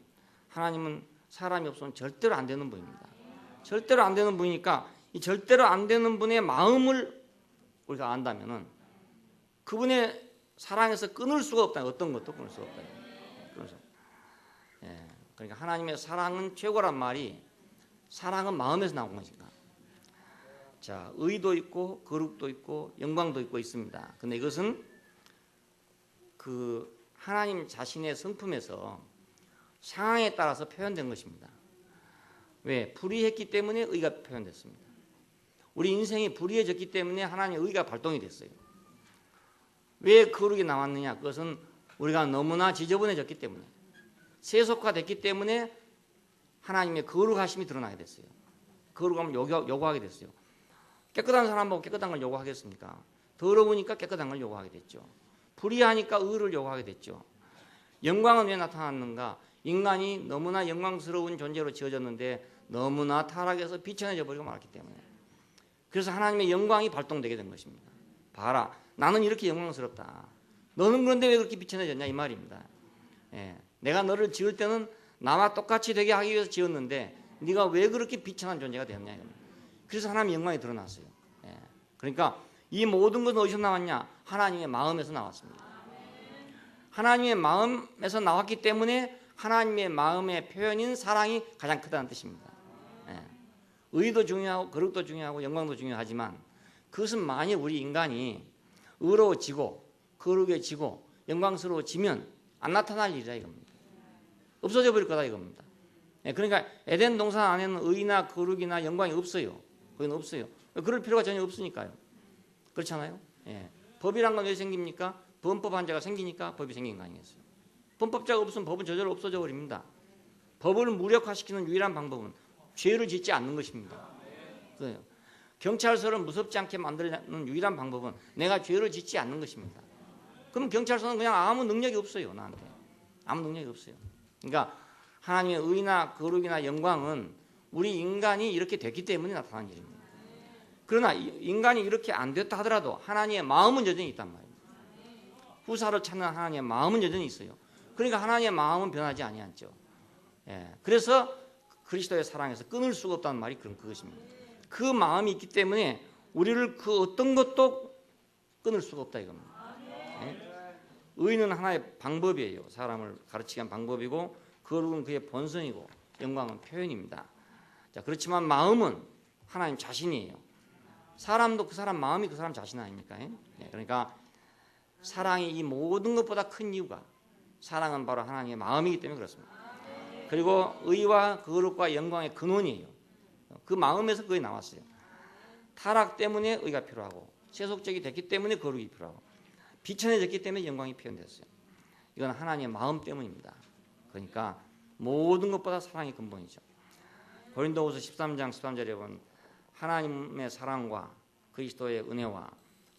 하나님은 사람이 없으면 절대로 안 되는 분입니다. 절대로 안 되는 분이니까 이 절대로 안 되는 분의 마음을 우리가 안다면은 그분의 사랑에서 끊을 수가 없다. 어떤 것도 끊을 수가 없다. 그래서 예, 그러니까 하나님의 사랑은 최고란 말이 사랑은 마음에서 나온 것인가. 자, 의도 있고 거룩도 있고 영광도 있고 있습니다. 근데 이것은 그 하나님 자신의 성품에서 상황에 따라서 표현된 것입니다. 왜? 불의했기 때문에 의가 표현됐습니다. 우리 인생이 불의해졌기 때문에 하나님의 의가 발동이 됐어요. 왜 거룩이 나왔느냐? 그것은 우리가 너무나 지저분해졌기 때문에 세속화됐기 때문에 하나님의 거룩하심이 드러나게 됐어요. 거룩함을 요구하게 됐어요. 깨끗한 사람 보고 깨끗한 걸 요구하겠습니까? 더러우니까 깨끗한 걸 요구하게 됐죠. 불의하니까 의를 요구하게 됐죠. 영광은 왜 나타났는가? 인간이 너무나 영광스러운 존재로 지어졌는데 너무나 타락해서 비천해져 버리고 말았기 때문에 그래서 하나님의 영광이 발동되게 된 것입니다. 봐라, 나는 이렇게 영광스럽다. 너는 그런데 왜 그렇게 비천해졌냐 이 말입니다. 예, 내가 너를 지을 때는 나와 똑같이 되게 하기 위해서 지었는데 네가 왜 그렇게 비천한 존재가 되었냐 이겁니다. 그래서 하나님의 영광이 드러났어요. 예, 그러니까 이 모든 것은 어디서 나왔냐? 하나님의 마음에서 나왔습니다. 하나님의 마음에서 나왔기 때문에 하나님의 마음의 표현인 사랑이 가장 크다는 뜻입니다. 예. 의도 중요하고 거룩도 중요하고 영광도 중요하지만 그것은 만일 우리 인간이 의로워지고 거룩해지고 영광스러워지면 안 나타날 일이다 이겁니다. 없어져 버릴 거다 이겁니다. 예. 그러니까 에덴 동산 안에는 의나 거룩이나 영광이 없어요. 거기는 없어요. 그럴 필요가 전혀 없으니까요. 그렇잖아요. 예. 법이란 건 왜 생깁니까? 범법한자가 생기니까 법이 생긴 거 아니겠어요? 범법자가 없으면 법은 저절로 없어져 버립니다. 법을 무력화시키는 유일한 방법은 죄를 짓지 않는 것입니다. 그래요. 경찰서를 무섭지 않게 만들는 유일한 방법은 내가 죄를 짓지 않는 것입니다. 그럼 경찰서는 그냥 아무 능력이 없어요. 나한테 아무 능력이 없어요. 그러니까 하나님의 의나 거룩이나 영광은 우리 인간이 이렇게 됐기 때문에 나타난 일입니다. 그러나 인간이 이렇게 안 됐다 하더라도 하나님의 마음은 여전히 있단 말입니다. 후사를 찾는 하나님의 마음은 여전히 있어요. 그러니까 하나님의 마음은 변하지 아니하죠. 예. 그래서 그리스도의 사랑에서 끊을 수가 없다는 말이 그것입니다. 그 마음이 있기 때문에 우리를 그 어떤 것도 끊을 수가 없다 이겁니다. 예? 의는 하나의 방법이에요. 사람을 가르치기 위한 방법이고 거룩은 그의 본성이고 영광은 표현입니다. 자, 그렇지만 마음은 하나님 자신이에요. 사람도 그 사람 마음이 그 사람 자신 아닙니까? 예? 그러니까 사랑이 이 모든 것보다 큰 이유가 사랑은 바로 하나님의 마음이기 때문에 그렇습니다. 그리고 의와 거룩과 영광의 근원이에요. 그 마음에서 그게 나왔어요. 타락 때문에 의가 필요하고 세속적이 됐기 때문에 거룩이 필요하고 비천해졌기 때문에 영광이 표현됐어요. 이건 하나님의 마음 때문입니다. 그러니까 모든 것보다 사랑이 근본이죠. 고린도후서 13장 13절에 보면 하나님의 사랑과 그리스도의 은혜와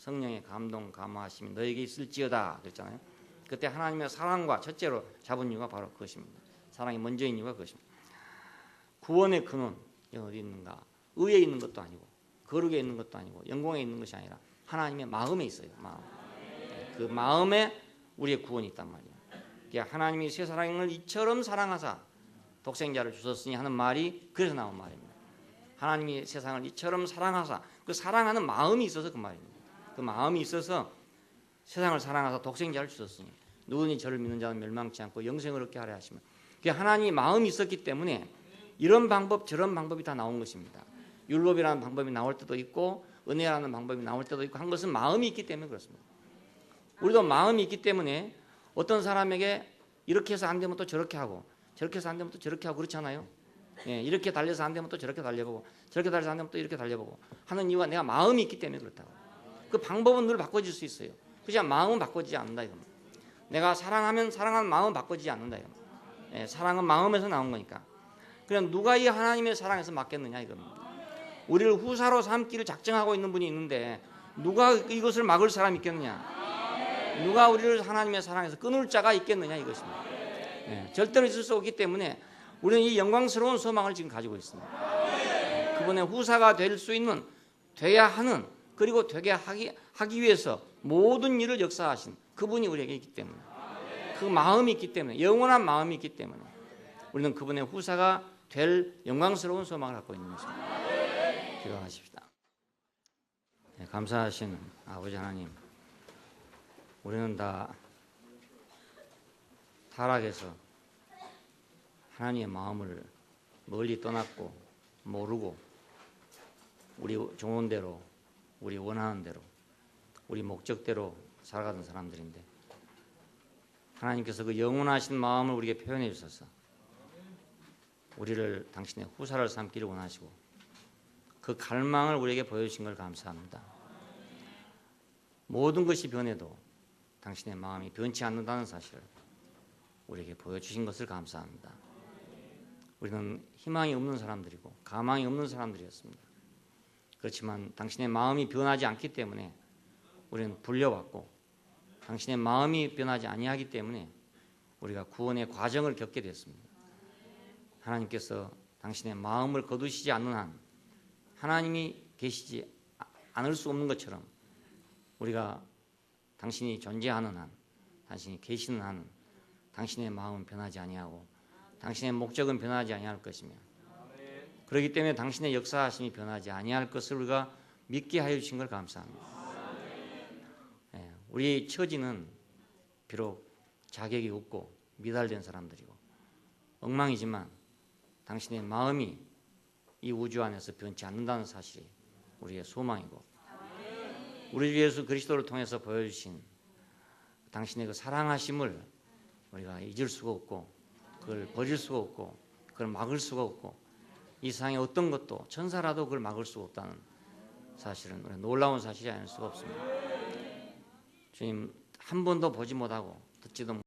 성령의 감동 감화하심이 너에게 있을지어다 그랬잖아요. 그때 하나님의 사랑과 첫째로 잡은 이유가 바로 그것입니다. 사랑이 먼저인 이유가 그것입니다. 구원의 근원 어디 있는가? 의에 있는 것도 아니고 거룩에 있는 것도 아니고 영광에 있는 것이 아니라 하나님의 마음에 있어요. 마음. 그 마음에 우리의 구원이 있단 말이에요. 그러니까 하나님이 세상을 이처럼 사랑하사 독생자를 주셨으니 하는 말이 그래서 나온 말입니다. 하나님이 세상을 이처럼 사랑하사 그 사랑하는 마음이 있어서 그 말입니다. 그 마음이 있어서 세상을 사랑하사 독생자를 주셨으니 누구니 저를 믿는 자는 멸망치 않고 영생을 얻게 하려 하시면 하나님이 마음이 있었기 때문에 이런 방법 저런 방법이 다 나온 것입니다. 율법이라는 방법이 나올 때도 있고 은혜라는 방법이 나올 때도 있고 한 것은 마음이 있기 때문에 그렇습니다. 우리도 마음이 있기 때문에 어떤 사람에게 이렇게 해서 안 되면 또 저렇게 하고 저렇게 해서 안 되면 또 저렇게 하고 그렇잖아요. 예, 이렇게 달려서 안 되면 또 저렇게 달려보고 저렇게 달려서 안 되면 또 이렇게 달려보고 하는 이유가 내가 마음이 있기 때문에 그렇다고. 그 방법은 늘 바꿔질 수 있어요. 그렇지만 마음은 바꿔지지 않는다 이겁니다. 내가 사랑하면 사랑하는 마음은 바꿔지지 않는다 이겁니다. 예, 사랑은 마음에서 나온 거니까. 그럼 누가 이 하나님의 사랑에서 막겠느냐 이겁니다. 우리를 후사로 삼기를 작정하고 있는 분이 있는데 누가 이것을 막을 사람이 있겠느냐? 누가 우리를 하나님의 사랑에서 끊을 자가 있겠느냐 이것입니다. 예, 절대로 있을 수 없기 때문에 우리는 이 영광스러운 소망을 지금 가지고 있습니다. 그분의 후사가 될 수 있는 돼야 하는 그리고 되게 하기 위해서 모든 일을 역사하신 그분이 우리에게 있기 때문에 그 마음이 있기 때문에 영원한 마음이 있기 때문에 우리는 그분의 후사가 될 영광스러운 소망을 갖고 있는 것입니다. 기도하십시다. 네, 감사하신 아버지 하나님, 우리는 다 타락해서 하나님의 마음을 멀리 떠났고 모르고 우리 좋은 대로 우리 원하는 대로 우리 목적대로 살아가던 사람들인데 하나님께서 그 영원하신 마음을 우리에게 표현해 주셔서 우리를 당신의 후사를 삼기를 원하시고 그 갈망을 우리에게 보여주신 걸 감사합니다. 모든 것이 변해도 당신의 마음이 변치 않는다는 사실을 우리에게 보여주신 것을 감사합니다. 우리는 희망이 없는 사람들이고 가망이 없는 사람들이었습니다. 그렇지만 당신의 마음이 변하지 않기 때문에 우리는 불려왔고 당신의 마음이 변하지 아니하기 때문에 우리가 구원의 과정을 겪게 됐습니다. 하나님께서 당신의 마음을 거두시지 않는 한 하나님이 계시지 않을 수 없는 것처럼 우리가 당신이 존재하는 한 당신이 계시는 한 당신의 마음은 변하지 아니하고 당신의 목적은 변하지 아니할 것이며 그렇기 때문에 당신의 역사하심이 변하지 아니할 것을 우리가 믿게 하여 주신 걸 감사합니다. 우리 처지는 비록 자격이 없고 미달된 사람들이고 엉망이지만 당신의 마음이 이 우주 안에서 변치 않는다는 사실이 우리의 소망이고 우리 주 예수 그리스도를 통해서 보여주신 당신의 그 사랑하심을 우리가 잊을 수가 없고 그걸 버릴 수가 없고 그걸 막을 수가 없고 이 세상의 어떤 것도 천사라도 그걸 막을 수가 없다는 사실은 놀라운 사실이 아닐 수가 없습니다. 주님 한 번도 보지 못하고 듣지도